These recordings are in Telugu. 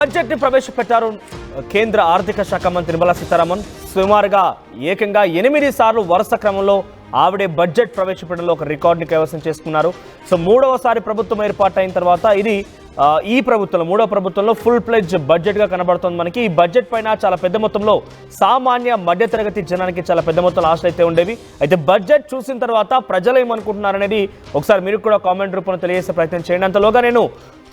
బడ్జెట్ ని ప్రవేశపెట్టారు కేంద్ర ఆర్థిక శాఖ మంత్రి నిర్మలా సీతారామన్. సుమారుగా ఏకంగా 8 సార్లు వరుస క్రమంలో ఆవిడే బడ్జెట్ ప్రవేశపెట్టడంలో ఒక రికార్డుని కైవసం చేసుకున్నారు. సో మూడవసారి ప్రభుత్వం ఏర్పాటైన తర్వాత ఇది ఈ ప్రభుత్వంలో మూడవ ప్రభుత్వంలో ఫుల్ ప్లెడ్జ్ బడ్జెట్ గా కనబడుతుంది మనకి. ఈ బడ్జెట్ పైన చాలా పెద్ద మొత్తంలో సామాన్య మధ్యతరగతి జనానికి చాలా పెద్ద మొత్తంలో ఆశలు అయితే ఉండేవి. అయితే బడ్జెట్ చూసిన తర్వాత ప్రజలు ఏమనుకుంటున్నారనేది ఒకసారి మీరు కూడా కామెంట్ రూపంలో తెలియజేసే ప్రయత్నం చేయండి. అంతలోగా నేను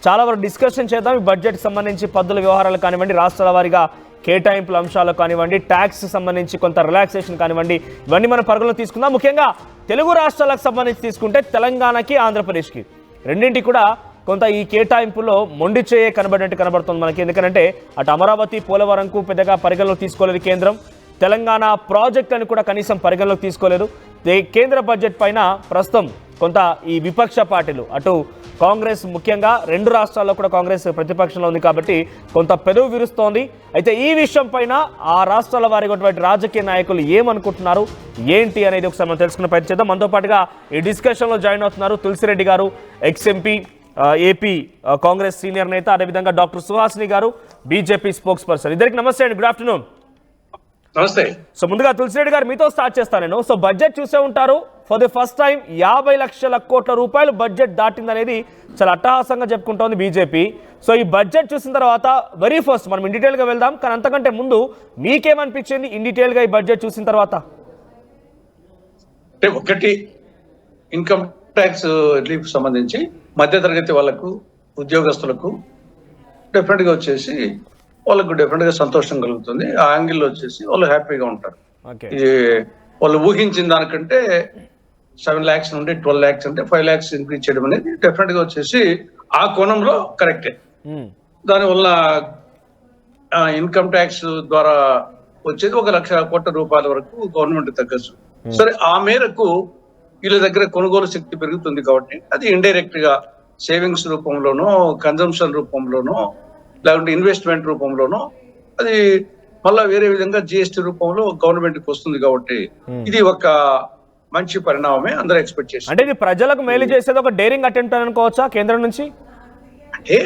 చాలా వరకు డిస్కషన్ చేద్దాం. ఈ బడ్జెట్ సంబంధించి పద్దుల వ్యవహారాలు కానివ్వండి, రాష్ట్రాల వారీగా కేటాయింపుల అంశాలు కానివ్వండి, ట్యాక్స్ సంబంధించి కొంత రిలాక్సేషన్ కానివ్వండి, ఇవన్నీ మనం పరిగణలో తీసుకుందాం. ముఖ్యంగా తెలుగు రాష్ట్రాలకు సంబంధించి తీసుకుంటే తెలంగాణకి, ఆంధ్రప్రదేశ్కి రెండింటి కూడా కొంత ఈ కేటాయింపులో మొండి చేయ కనబడుతుంది మనకి. ఎందుకంటే అటు అమరావతి, పోలవరంకు పెద్దగా పరిగణలోకి తీసుకోలేదు కేంద్రం. తెలంగాణ ప్రాజెక్టులను కూడా కనీసం పరిగణలోకి తీసుకోలేదు. కేంద్ర బడ్జెట్ పైన ప్రస్తుతం కొంత ఈ విపక్ష పార్టీలు అటు కాంగ్రెస్, ముఖ్యంగా 2 రాష్ట్రాల్లో కూడా కాంగ్రెస్ ప్రతిపక్షంలో ఉంది కాబట్టి కొంత పెదవి విరుస్తోంది. అయితే ఈ విషయం పైన ఆ రాష్ట్రాల వారిగా రాజకీయ నాయకులు ఏమనుకుంటున్నారు ఏంటి అనేది ఒకసారి మనం తెలుసుకునే ప్రయత్నం చేద్దాం. మనతో పాటుగా ఈ డిస్కషన్లో జాయిన్ అవుతున్నారు తులసిరెడ్డి గారు, ఎక్స్ఎంపీ, ఏపీ కాంగ్రెస్ సీనియర్ నేత, అదేవిధంగా డాక్టర్ సుహాసిని గారు, బీజేపీ స్పోక్స్ పర్సన్. ఇద్దరికి నమస్తే అండి, గుడ్ ఆఫ్టర్నూన్. నమస్తే. సో ముందుగా తులసిరెడ్డి గారు మీతో స్టార్ట్ చేస్తాను నేను. సో బడ్జెట్ చూసే ఉంటారు, ఫర్ ది ఫస్ట్ టైం 50 లక్షల కోట్ల రూపాయలు బడ్జెట్ దాటిందనేది చాలా అట్టహాసంగా చెప్పుకుంటోంది బీజేపీ. సో ఈ బడ్జెట్ చూసిన తర్వాత వెరీ ఫస్ట్ మనం ఇన్ డీటెయిల్గా వెళ్దాం, కానీ అంతకంటే ముందు మీకేమనిపించింది ఇన్ డీటెయిల్గా ఈ బడ్జెట్ చూసిన తర్వాత? అంటే ఒకటి, ఇన్కమ్ ట్యాక్స్ రిలీఫ్ సంబంధించి మధ్యతరగతి వాళ్ళకు, ఉద్యోగస్తులకు డెఫినెట్గా వచ్చేసి వాళ్ళకు డెఫినెట్గా సంతోషం కలుగుతుంది. ఆ యాంగిల్లో వచ్చేసి వాళ్ళు హ్యాపీగా ఉంటారు. ఇది వాళ్ళు ఊహించిన దానికంటే 7 lakhs నుండి 12 lakhs అంటే 5 lakhs ఇంక్రీజ్ చేయడం అనేది డెఫినెట్గా వచ్చేసి ఆ కోణంలో కరెక్టే. దానివల్ల ఇన్కమ్ ట్యాక్స్ ద్వారా వచ్చేది 1 లక్ష కోట్ల రూపాయల వరకు గవర్నమెంట్ తగ్గచ్చు. సరే, ఆ మేరకు వీళ్ళ దగ్గర కొనుగోలు శక్తి పెరుగుతుంది కాబట్టి అది ఇండైరెక్ట్ గా సేవింగ్స్ రూపంలోనో, కన్జంప్షన్ రూపంలోనో, లేకుంటే ఇన్వెస్ట్మెంట్ రూపంలోనో అది మళ్ళా వేరే విధంగా జిఎస్టీ రూపంలో గవర్నమెంట్ కి వస్తుంది కాబట్టి ఇది ఒక మంచి పరిణామమే అందరూ ఎక్స్పెక్ట్ చేస్తారు. అంటే ఇది ప్రజలకు మేలు చేసేది ఒక డేరింగ్ అటెంప్ట్ అనుకోవచ్చా కేంద్రం నుంచి? అంటే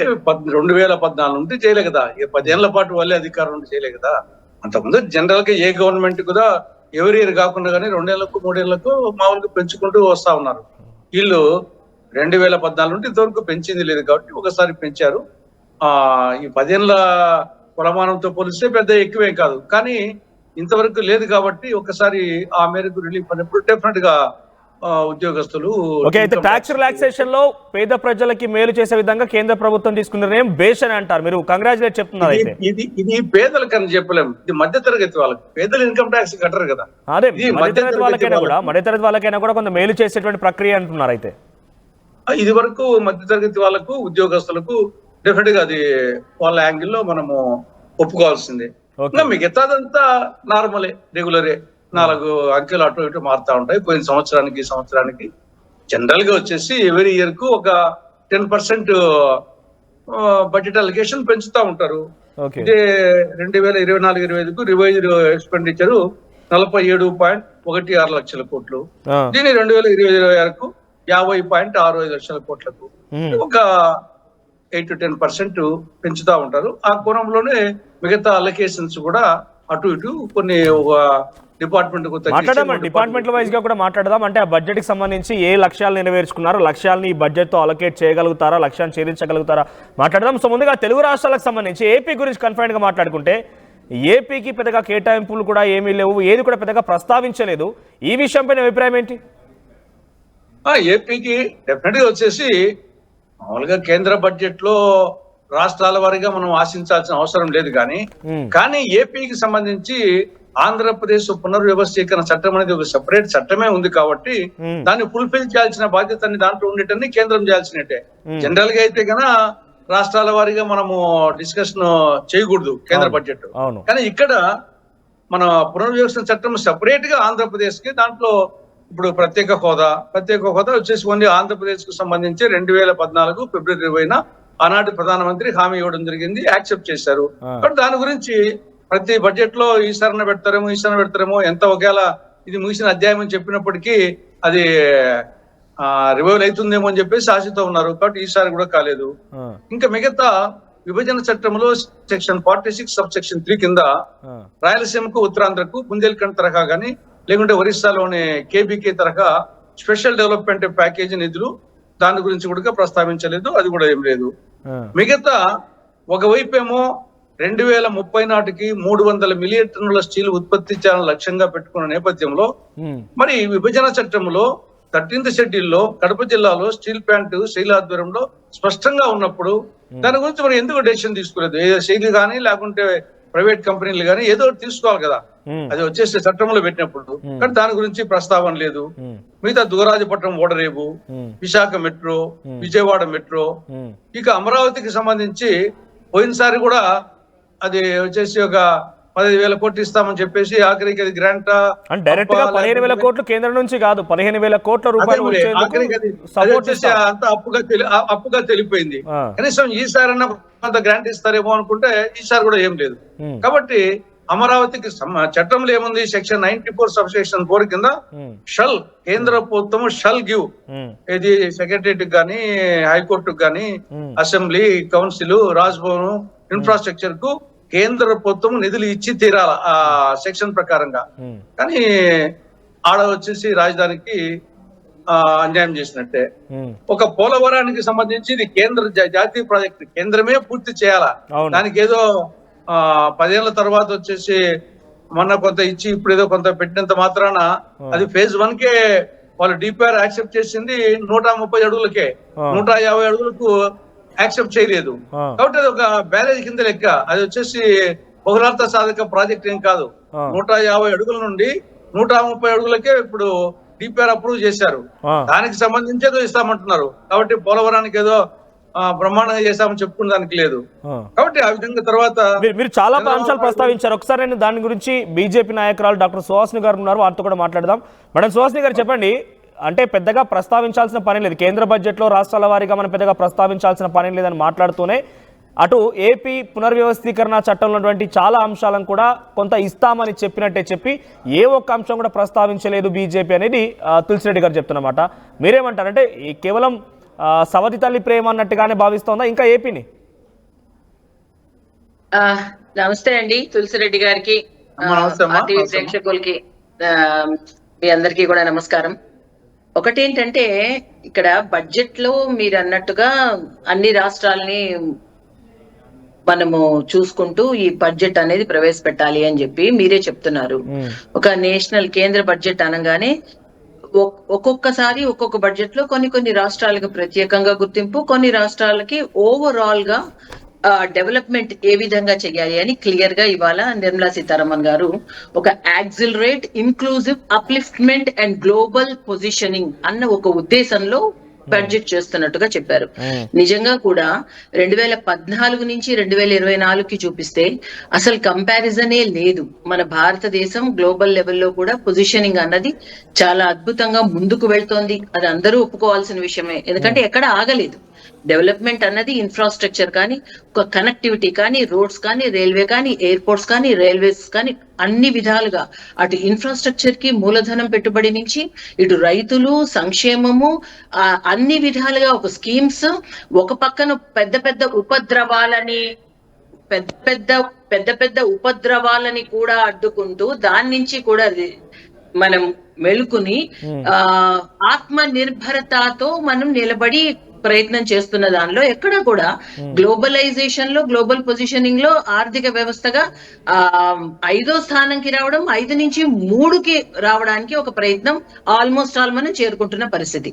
2014 నుండి చేయలే కదా, 10 ఏళ్ల పాటు వాళ్ళే అధికారం నుండి చేయలే కదా. అంతకుముందు జనరల్ గా ఏ గవర్నమెంట్ కూడా ఎవరి ఇయర్ కాకుండా కానీ 2 ఏళ్లకు 3 ఏళ్లకు మామూలుగా పెంచుకుంటూ వస్తా ఉన్నారు. వీళ్ళు 2014 నుండి ఇంతవరకు పెంచింది లేదు కాబట్టి ఒకసారి పెంచారు. ఈ 10 ఏళ్ల కొలమానంతో పోలిస్తే పెద్ద ఎక్కువేం కాదు, కానీ ఇంతవరకు లేదు కాబట్టి ఒకసారి ఆ మేరకు రిలీఫ్ అయినప్పుడు డెఫినెట్ గా ఉద్యోగస్తులు. ట్యాక్స్ రిలాక్సేషన్ లో పేద ప్రజలకి మేలు చేసే విధంగా కేంద్ర ప్రభుత్వం తీసుకున్న నిర్ణయం బేస్ అని అంటారు, మీరు కంగ్రాచులేట్ చెప్తున్నారు. ఇది పేదలకు అని చెప్పలేము, ఇది మధ్యతరగతి వాళ్ళకి. పేదలు ఇన్కమ్ ట్యాక్స్ కట్టరు కదా. అదే మధ్యతరగతి వాళ్ళకైనా కూడా కొంత మేలు చేసేటువంటి ప్రక్రియ అంటున్నారు. అయితే ఇది వరకు మధ్యతరగతి వాళ్ళకు, ఉద్యోగస్తులకు డెఫినెట్ గా అది వాళ్ళ యాంగిల్లో మనము ఒప్పుకోవాల్సిందే. ఇంకా మిగతాదంతా నార్మలే, రెగ్యులరే. 4 అంకెలు అటు ఇటు మారుతా ఉంటాయి. పోయిన సంవత్సరానికి జనరల్ గా వచ్చేసి ఎవరీ ఇయర్ కు ఒక 10% బడ్జెట్ అలిగేషన్ పెంచుతా ఉంటారు. ఇదే 2024-25కు రివైజ్డ్ ఎక్స్పెండిచర్ 47.16 లక్షల కోట్లు. దీని 2025-26కు 50.65 లక్షల కోట్లకు ఒక 8 to 10% పెంచుతా ఉంటారు. ఆ కోణంలోనే మిగతా అలొకేషన్స్ కూడా అటు ఇటు కొన్ని డిపార్ట్మెంట్ వైజ్ గా కూడా మాట్లాడదాం. అంటే ఆ బడ్జెట్ కి సంబంధించి ఏ లక్ష్యాలు నెరవేర్చుకున్నారు, లక్ష్యాలని ఈ బడ్జెట్ తో అలొకేట్ చేయగలుగుతారా, లక్ష్యాన్ని ఛేదించగలుగుతారా మాట్లాడదాం. సో ముందుగా తెలుగు రాష్ట్రాలకు సంబంధించి ఏపీ గురించి కన్ఫైన్ గా మాట్లాడుకుంటే ఏపీకి పెద్దగా కేటాయింపులు కూడా ఏమీ లేవు, ఏది కూడా పెద్దగా ప్రస్తావించలేదు. ఈ విషయంపై అభిప్రాయం ఏంటి? ఏపీకి డెఫినెట్ గా వచ్చేసి మామూలుగా కేంద్ర బడ్జెట్ లో రాష్ట్రాల వారీగా మనం ఆశించాల్సిన అవసరం లేదు, కానీ ఏపీకి సంబంధించి ఆంధ్రప్రదేశ్ పునర్వ్యవస్థీకరణ చట్టం అనేది ఒక సెపరేట్ చట్టమే ఉంది కాబట్టి దాన్ని ఫుల్ఫిల్ చేయాల్సిన బాధ్యత దాంట్లో ఉండేటన్ని కేంద్రం చేయాల్సినట్టే. జనరల్ గా అయితే కన్నా రాష్ట్రాల వారీగా మనము డిస్కషన్ చేయకూడదు కేంద్ర బడ్జెట్. కానీ ఇక్కడ మన పునర్వ్యవస్థ చట్టం సెపరేట్ గా ఆంధ్రప్రదేశ్ కి, దాంట్లో ఇప్పుడు ప్రత్యేక హోదా వచ్చేసి ఓన్లీ ఆంధ్రప్రదేశ్ కు సంబంధించి 2014 ఫిబ్రవరి 20న ఆనాటి ప్రధానమంత్రి హామీ ఇవ్వడం జరిగింది, యాక్సెప్ట్ చేశారు. బట్ దాని గురించి ప్రతి బడ్జెట్ లో ఈసారి పెడతారేమో ఎంత ఒకవేళ ఇది ముగిసిన అధ్యాయం అని చెప్పినప్పటికీ అది రివైవల్ అవుతుందేమో అని చెప్పేసి ఆశతో ఉన్నారు. కాబట్టి ఈసారి కూడా కాలేదు. ఇంకా మిగతా విభజన చట్టంలో సెక్షన్ 46 సబ్ సెక్షన్ 3 కింద రాయలసీమకు, ఉత్తరాంధ్రకు బుందేల్ఖండ్ తరహా గానీ లేకుంటే ఒరిస్సాలోని కేబీకే తరహా స్పెషల్ డెవలప్మెంట్ ప్యాకేజీ నిధులు దాని గురించి కూడా ప్రస్తావించలేదు. అది కూడా ఏం లేదు. మిగతా ఒకవైపు ఏమో 2030 నాటికి 300 మిలియన్ టన్నుల స్టీల్ ఉత్పత్తి చేయాలని లక్ష్యంగా పెట్టుకున్న నేపథ్యంలో మరి విభజన చట్టంలో 13th షెడ్యూల్లో కడప జిల్లాలో స్టీల్ ప్లాంట్ శైలి ఆధ్వర్యంలో స్పష్టంగా ఉన్నప్పుడు దాని గురించి మరి ఎందుకు డెసిషన్ తీసుకోలేదు? ఏదో శైలి కానీ లేకుంటే ప్రైవేట్ కంపెనీలు కానీ ఏదో ఒకటి తీసుకోవాలి కదా. అది వచ్చేసి చట్టంలో పెట్టినప్పుడు, కానీ దాని గురించి ప్రస్తావన లేదు. మిగతా దుగరాజపట్నం ఓడరేవు, విశాఖ మెట్రో, విజయవాడ మెట్రో, ఇక అమరావతికి సంబంధించి పోయినసారి కూడా అది వచ్చేసి ఒక 15,000 కోట్లు ఇస్తామని చెప్పేసి ఆఖరికి అది గ్రాంట్ డైరెక్ట్ గా 15,000 కోట్లు కేంద్రం నుంచి కాదు, 15,000 కోట్ల రూపాయలు అంత అప్పుగా తెలిపోయింది. కనీసం ఈసారన్నా కొంత గ్రాంట్ ఇస్తారేమో అనుకుంటే ఈసారి కూడా ఏం లేదు. కాబట్టి అమరావతికి చట్టంలో ఏముంది? సెక్షన్ 94 సబ్ సెక్షన్ 4 కింద షల్ కేంద్ర ప్రభుత్వం షల్ గివ్ ఇది సెక్రటరియట్ గానీ, హైకోర్టుకు గానీ, అసెంబ్లీ, కౌన్సిల్, రాజ్భవన్, ఇన్ఫ్రాస్ట్రక్చర్ కు కేంద్ర ప్రభుత్వం నిధులు ఇచ్చి తీరాల ఆ సెక్షన్ ప్రకారంగా. కానీ ఆడ వచ్చేసి రాజధానికి అన్యాయం చేసినట్టే. ఒక పోలవరానికి సంబంధించి ఇది కేంద్ర జాతీయ ప్రాజెక్టు, కేంద్రమే పూర్తి చేయాలా. దానికి ఏదో 10 ఏళ్ల తర్వాత వచ్చేసి మొన్న కొంత ఇచ్చి ఇప్పుడు ఏదో కొంత పెట్టినంత మాత్రాన అది ఫేజ్ 1 కే వాళ్ళు డిపిఆర్ యాక్సెప్ట్ చేసింది 130 అడుగులకే, 150 అడుగులకు యాక్సెప్ట్ చేయలేదు. కాబట్టి అది ఒక బ్యారేజ్ కింద లెక్క. అది వచ్చేసి బహుళార్థ సాధక ప్రాజెక్ట్ ఏం కాదు. 150 అడుగుల నుండి 130 అడుగులకే ఇప్పుడు డిపిఆర్ అప్రూవ్ చేశారు. దానికి సంబంధించి ఏదో ఇస్తామంటున్నారు. కాబట్టి పోలవరానికి ఏదో బ్రహ్మాండంగా చేశామని చెప్పుకునే దానికి లేదు. కాబట్టి ఆ విధంగా తర్వాత మీరు చాలా అంశాలు ప్రస్తావించారు. ఒకసారి నేను దాని గురించి బీజేపీ నాయకురాలు డాక్టర్ సుహాసిని గారు ఉన్నారు, వారితో కూడా మాట్లాడదాం. మేడం సుహాసిని గారు చెప్పండి, అంటే పెద్దగా ప్రస్తావించాల్సిన పని లేదు, కేంద్ర బడ్జెట్లో రాష్ట్రాల వారీగా మనం పెద్దగా ప్రస్తావించాల్సిన పని లేదని మాట్లాడుతూనే అటు ఏపీ పునర్వ్యవస్థీకరణ చట్టంలో ఉన్నటువంటి చాలా అంశాలను కూడా కొంత ఇస్తామని చెప్పినట్టే చెప్పి ఏ ఒక్క అంశం కూడా ప్రస్తావించలేదు బీజేపీ అనేది తులసిరెడ్డి గారు చెప్తున్నమాట. మీరేమంటారంటే కేవలం సవతి తల్లి ప్రేమ అన్నట్టుగానే భావిస్తోందా ఇంకా ఏపీని? నమస్తే అండి తులసిరెడ్డి గారికి, ప్రేక్షకులకి, మీ అందరికీ కూడా నమస్కారం. ఒకటేంటంటే ఇక్కడ బడ్జెట్ లో మీరు అన్నట్టుగా అన్ని రాష్ట్రాలని మనము చూసుకుంటూ ఈ బడ్జెట్ అనేది ప్రవేశపెట్టాలి అని చెప్పి మీరే చెప్తున్నారు. ఒక నేషనల్ కేంద్ర బడ్జెట్ అనగానే ఒక్కొక్కసారి ఒక్కొక్క బడ్జెట్ లో కొన్ని రాష్ట్రాలకు ప్రత్యేకంగా గుర్తింపు, కొన్ని రాష్ట్రాలకి ఓవరాల్ గా డెవలప్మెంట్ ఏ విధంగా చేయాలి అని క్లియర్ గా ఇవాళ నిర్మలా సీతారామన్ గారు ఒక accelerate, inclusive, upliftment and global positioning అన్న ఒక ఉద్దేశంలో బడ్జెట్ చేస్తున్నట్టుగా చెప్పారు. నిజంగా కూడా 2014 నుంచి 2024కి చూపిస్తే అసలు కంపారిజనే లేదు. మన భారతదేశం గ్లోబల్ లెవెల్లో కూడా పొజిషనింగ్ అన్నది చాలా అద్భుతంగా ముందుకు వెళ్తోంది. అది అందరూ ఒప్పుకోవాల్సిన విషయమే, ఎందుకంటే ఎక్కడ ఆగలేదు. డెవలప్మెంట్ అన్నది ఇన్ఫ్రాస్ట్రక్చర్ కానీ, కనెక్టివిటీ కానీ, రోడ్స్ కానీ, రైల్వే కానీ, ఎయిర్పోర్ట్స్ కానీ, రైల్వేస్ కానీ అన్ని విధాలుగా అటు ఇన్ఫ్రాస్ట్రక్చర్ కి మూలధనం పెట్టుబడి నుంచి ఇటు రైతులు సంక్షేమము అన్ని విధాలుగా ఒక స్కీమ్స్, ఒక పక్కన పెద్ద ఉపద్రవాలని కూడా అడ్డుకుంటూ దాని నుంచి కూడా మనం మెలుకుని ఆత్మ నిర్భరతతో మనం నిలబడి ప్రయత్నం చేస్తున్న దానిలో ఎక్కడ కూడా గ్లోబలైజేషన్ లో, గ్లోబల్ పొజిషనింగ్ లో ఆర్థిక వ్యవస్థగా 5వ స్థానంకి రావడం, 5 నుంచి 3కి రావడానికి ఒక ప్రయత్నం ఆల్మోస్ట్ ఆల్ మనం చేరుకుంటున్న పరిస్థితి.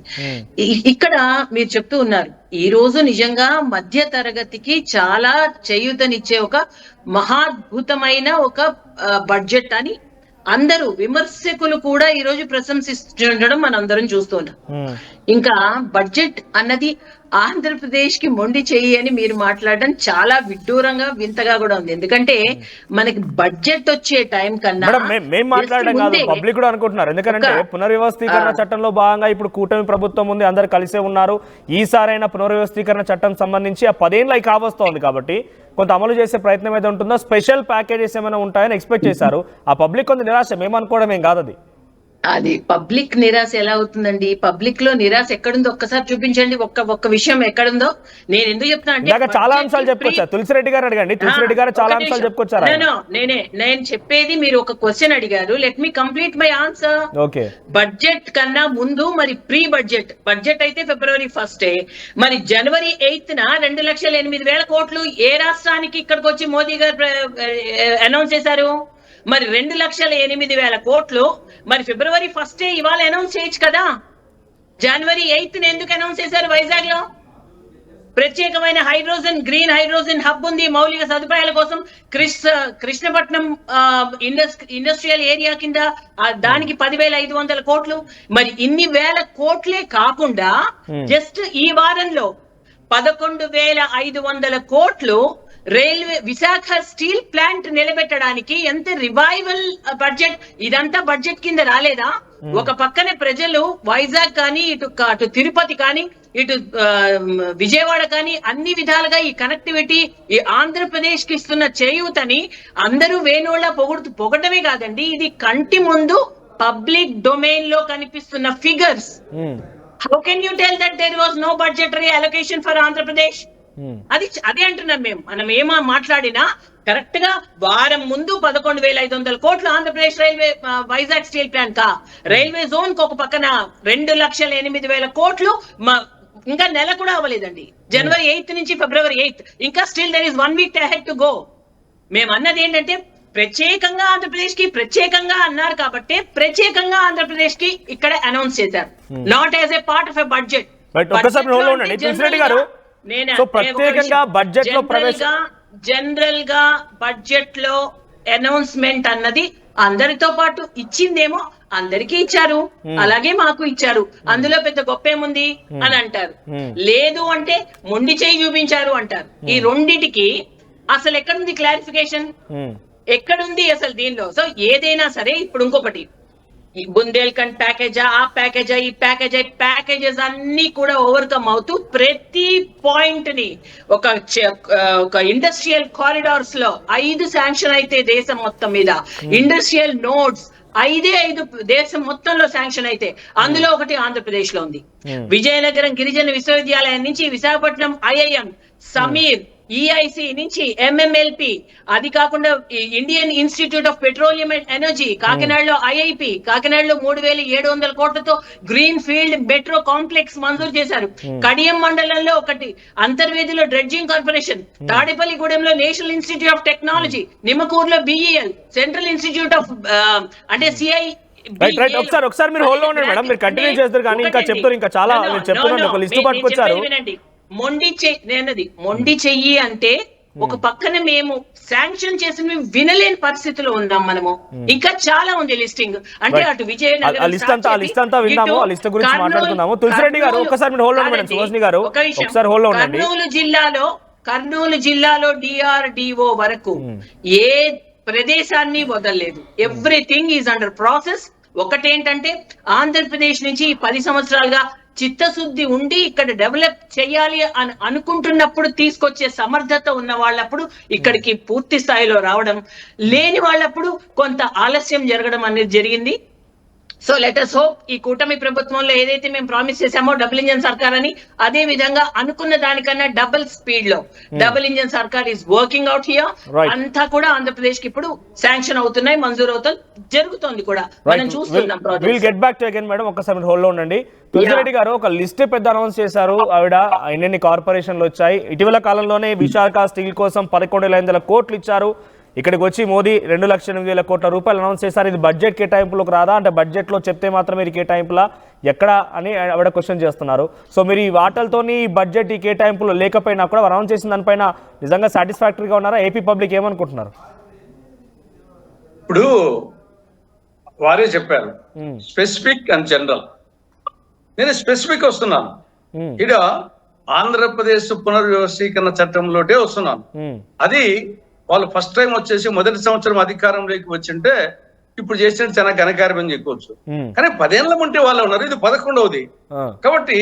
ఇక్కడ మీరు చెప్తూ ఉన్నారు, ఈ రోజు నిజంగా మధ్య తరగతికి చాలా చేయూతనిచ్చే ఒక మహాద్భుతమైన ఒక బడ్జెట్ అని అందరూ విమర్శకులు కూడా ఈ రోజు ప్రశంసిస్తుండడం మనం అందరం చూస్తున్నాం. ఇంకా బడ్జెట్ అన్నది ఆంధ్రప్రదేశ్ కి మొండి చెయ్యి అని మీరు మాట్లాడడం చాలా విడ్డూరంగా, వింతగా కూడా ఉంది. ఎందుకంటే మనకి బడ్జెట్ వచ్చే టైం కన్నా పబ్లిక్ కూడా అనుకుంటున్నారు. ఎందుకంటే పునర్వ్యవస్థీకరణ చట్టంలో భాగంగా ఇప్పుడు కూటమి ప్రభుత్వం ఉంది, అందరు కలిసే ఉన్నారు. ఈసారైనా పునర్వ్యవస్థీకరణ చట్టం సంబంధించి ఆ 10 ఏళ్ళు కావస్తోంది కాబట్టి కొంత అమలు చేసే ప్రయత్నం అయితే ఉంటుందో, స్పెషల్ ప్యాకేజెస్ ఏమైనా ఉంటాయని ఎక్స్పెక్ట్ చేశారు. ఆ పబ్లిక్ కొంత నిరాశ, మేమనుకోవడం ఏం కాదు అది. అది పబ్లిక్ నిరాశ ఎలా అవుతుందండి? పబ్లిక్ లో నిరాశ ఎక్కడుందో ఒక్కసారి చూపించండి. ఒక్క విషయం ఎక్కడుందో. నేను ఎందుకు చెప్తున్నా చాలా అంశాలు చెప్పుకొచ్చారు. తులసిరెడ్డి గారు అడగండి. తులసిరెడ్డి గారు చాలా అంశాలు చెప్పుకొచ్చారు. నేను చెప్పేది, మీరు ఒక క్వశ్చన్ అడిగారు. Let me complete my answer. Okay. Budget కన్నా ముందు మరి ప్రీ బడ్జెట్ అయితే February 1st, మరి January 8th 2,08,000 కోట్లు ఏ రాష్ట్రానికి ఇక్కడికి వచ్చి మోదీ గారు అనౌన్స్ చేశారు? మరి 2,08,000 కోట్లు మరి February 1st ఇవాళ అనౌన్స్ చేయొచ్చు కదా. January 8th ఎందుకు అనౌన్స్ చేశారు? వైజాగ్ లో ప్రత్యేకమైన గ్రీన్ హైడ్రోజన్ హబ్ ఉంది మౌలిక సదుపాయాల కోసం. కృష్ణపట్నం ఇండస్ట్రియల్ ఏరియా కింద దానికి 10,500 కోట్లు. మరి ఇన్ని వేల కోట్లే కాకుండా జస్ట్ ఈ వారంలో 11,500 కోట్లు రైల్వే విశాఖ స్టీల్ ప్లాంట్ నిలబెట్టడానికి. ఎంత రివైవల్ బడ్జెట్! ఇదంతా బడ్జెట్ కింద రాలేదా? ఒక పక్కనే ప్రజలు వైజాగ్ కానీ, అటు తిరుపతి కానీ, ఇటు విజయవాడ కానీ అన్ని విధాలుగా ఈ కనెక్టివిటీ, ఈ ఆంధ్రప్రదేశ్ కి ఇస్తున్న చేయూతని అందరూ వేణోళ్ళ పొగడమే కాదండి, ఇది కంటి ముందు పబ్లిక్ డొమైన్ లో కనిపిస్తున్న figures. How can you tell that there was no budgetary allocation for Andhra Pradesh? అదే అంటున్నాం మనం ఏమా మాట్లాడినా కరెక్ట్ గా వారం ముందు 11,500 కోట్లు Andhra Pradesh railway Vizag steel plant కా. రైల్వే జోన్ కు ఒక పక్కన 2,08,000 కోట్లు. ఇంకా నెల కూడా అవ్వలేదండి. January 8th నుంచి February 8th, ఇంకా still there is 1 week ahead to go. మేము అన్నది ఏంటంటే ప్రత్యేకంగా ఆంధ్రప్రదేశ్ కి ప్రత్యేకంగా అన్నారు కాబట్టి ప్రత్యేకంగా ఆంధ్రప్రదేశ్ కి ఇక్కడ అనౌన్స్ చేశారు, not as a part of a budget. General గా బడ్జెట్ లో అనౌన్స్మెంట్ అన్నది అందరితో పాటు ఇచ్చిందేమో అందరికీ ఇచ్చారు, అలాగే మాకు ఇచ్చారు, అందులో పెద్ద గొప్ప ఏముంది అని అంటారు. లేదు అంటే మొండి చేయి చూపించారు అంటారు. ఈ రెండిటికి అసలు ఎక్కడుంది క్లారిఫికేషన్? ఎక్కడుంది అసలు దీనిలో? సో ఏదైనా సరే ఇప్పుడు ఇంకొకటి, ఈ బుందేల్ఖండ్ ప్యాకేజా, ఆ ప్యాకేజా, ఈ ప్యాకేజెస్ అన్ని కూడా ఓవర్కమ్ అవుతూ ప్రతి పాయింట్ ని ఒక ఇండస్ట్రియల్ కారిడార్స్ లో 5 శాంక్షన్ అయితే దేశం మొత్తం మీద, ఇండస్ట్రియల్ నోడ్స్ 5 దేశం మొత్తంలో శాంక్షన్ అయితే అందులో ఒకటి ఆంధ్రప్రదేశ్ లో ఉంది. విజయనగరం గిరిజన విశ్వవిద్యాలయం నుంచి విశాఖపట్నం IIM, సమీర్, EIC నుంచి MMLP, అది కాకుండా Indian institute of petroleum and energy, కాకినాడలో IIP, కాకినాడలో 3,700 కోట్లతో గ్రీన్ ఫీల్డ్ మెట్రో కాంప్లెక్స్ మంజూరు చేశారు. కడియం మండలంలో ఒకటి, అంతర్వేదిలో డ్రెడ్జింగ్ కార్పొరేషన్, తాడేపల్లిగూడెంలో నేషనల్ ఇన్స్టిట్యూట్ ఆఫ్ టెక్నాలజీ, నిమ్మకూరులో BEL, సెంట్రల్ ఇన్స్టిట్యూట్ ఆఫ్ అంటే CI. ఒకసారి మీరు హోల్డ్ లో ఉండండి మేడం, మీరు కంటిన్యూ చేస్తారు కానీ ఇంకా చెప్తారు, ఇంకా చాలా చెప్తున్నారు. ఒక లిస్ట్ పట్టుకొచ్చారు. మొండి చెయ్యి అంటే ఒక పక్కన మేము శాంక్షన్ చేసిన వినలేని పరిస్థితిలో ఉన్నాం మనము. ఇంకా చాలా ఉంది లిస్టింగ్. అంటే అటు విజయనగరం కర్నూలు జిల్లాలో DRDO వరకు ఏ ప్రదేశాన్ని వదలలేదు. Everything is under process. ఒకటేంటంటే ఆంధ్రప్రదేశ్ నుంచి 10 సంవత్సరాలుగా చిత్తశుద్ధి ఉండి ఇక్కడ డెవలప్ చేయాలి అని అనుకుంటున్నప్పుడు తీసుకొచ్చే సమర్థత ఉన్న వాళ్ళప్పుడు ఇక్కడికి పూర్తి స్థాయిలో రావడం, లేని వాళ్ళప్పుడు కొంత ఆలస్యం జరగడం అనేది జరిగింది. సో లెట్ us hope ఈ కూటమి ప్రభుత్వంలో ఏదైతే మేము ప్రామిస్ చేశామో డబుల్ ఇంజన్ సర్కార్ అని, అదే విధంగా అనుకున్న దానికన్నా డబుల్ స్పీడ్ లో డబుల్ ఇంజన్ సర్కార్ ఈస్ వర్కింగ్ అవుట్ హియర్. అంతా కూడా ఆంధ్రప్రదేశ్ కి ఇప్పుడు శాంక్షన్ అవుతున్నాయి, మంజూరు అవుతుంది, జరుగుతోంది కూడా, మనం చూస్తున్నాం. ఒకసారి హోల్డ్ లో ఉండండి. తులసిరెడ్డి గారు ఒక లిస్ట్ పెద్ద అనౌన్స్ చేశారు. ఆవిడ ఎన్ని కార్పొరేషన్లు వచ్చాయి, ఇటీవల కాలంలోనే విశాఖ స్టీల్ కోసం 11,500 కోట్లు ఇచ్చారు. ఇక్కడికి వచ్చి మోదీ 2,08,000 కోట్ల రూపాయలు అనౌన్స్ చేశారు. ఇది బడ్జెట్ కేటాయింపులోకి రాదా అంటే బడ్జెట్లో చెప్తే మాత్రమే ఇది కేటాయింపులా ఎక్కడ అని ఆవిడ క్వశ్చన్ చేస్తున్నారు. సో మీరు ఈ వాటలతోని బడ్జెట్ ఈ కేటాయింపులో లేకపోయినా కూడా అనౌన్స్ చేసిన దానిపైన నిజంగా సాటిస్ఫాక్టరీగా ఉన్నారా? ఏపీ పబ్లిక్ ఏమనుకుంటున్నారు? ఇప్పుడు వారే చెప్పారు స్పెసిఫిక్ అండ్ జనరల్. నేను స్పెసిఫిక్ వస్తున్నాను. ఇక్కడ ఆంధ్రప్రదేశ్ పునర్వ్యవస్థీకరణ చట్టంలోటే వస్తున్నాను. అది వాళ్ళు ఫస్ట్ టైం వచ్చేసి మొదటి సంవత్సరం అధికారంలోకి వచ్చింటే ఇప్పుడు చేసిన చాలా ఘనకార్యం అని చెప్పవచ్చు. కానీ 10 ఏళ్ళ ఉంటే వాళ్ళు ఉన్నారు, ఇది 11వది. కాబట్టి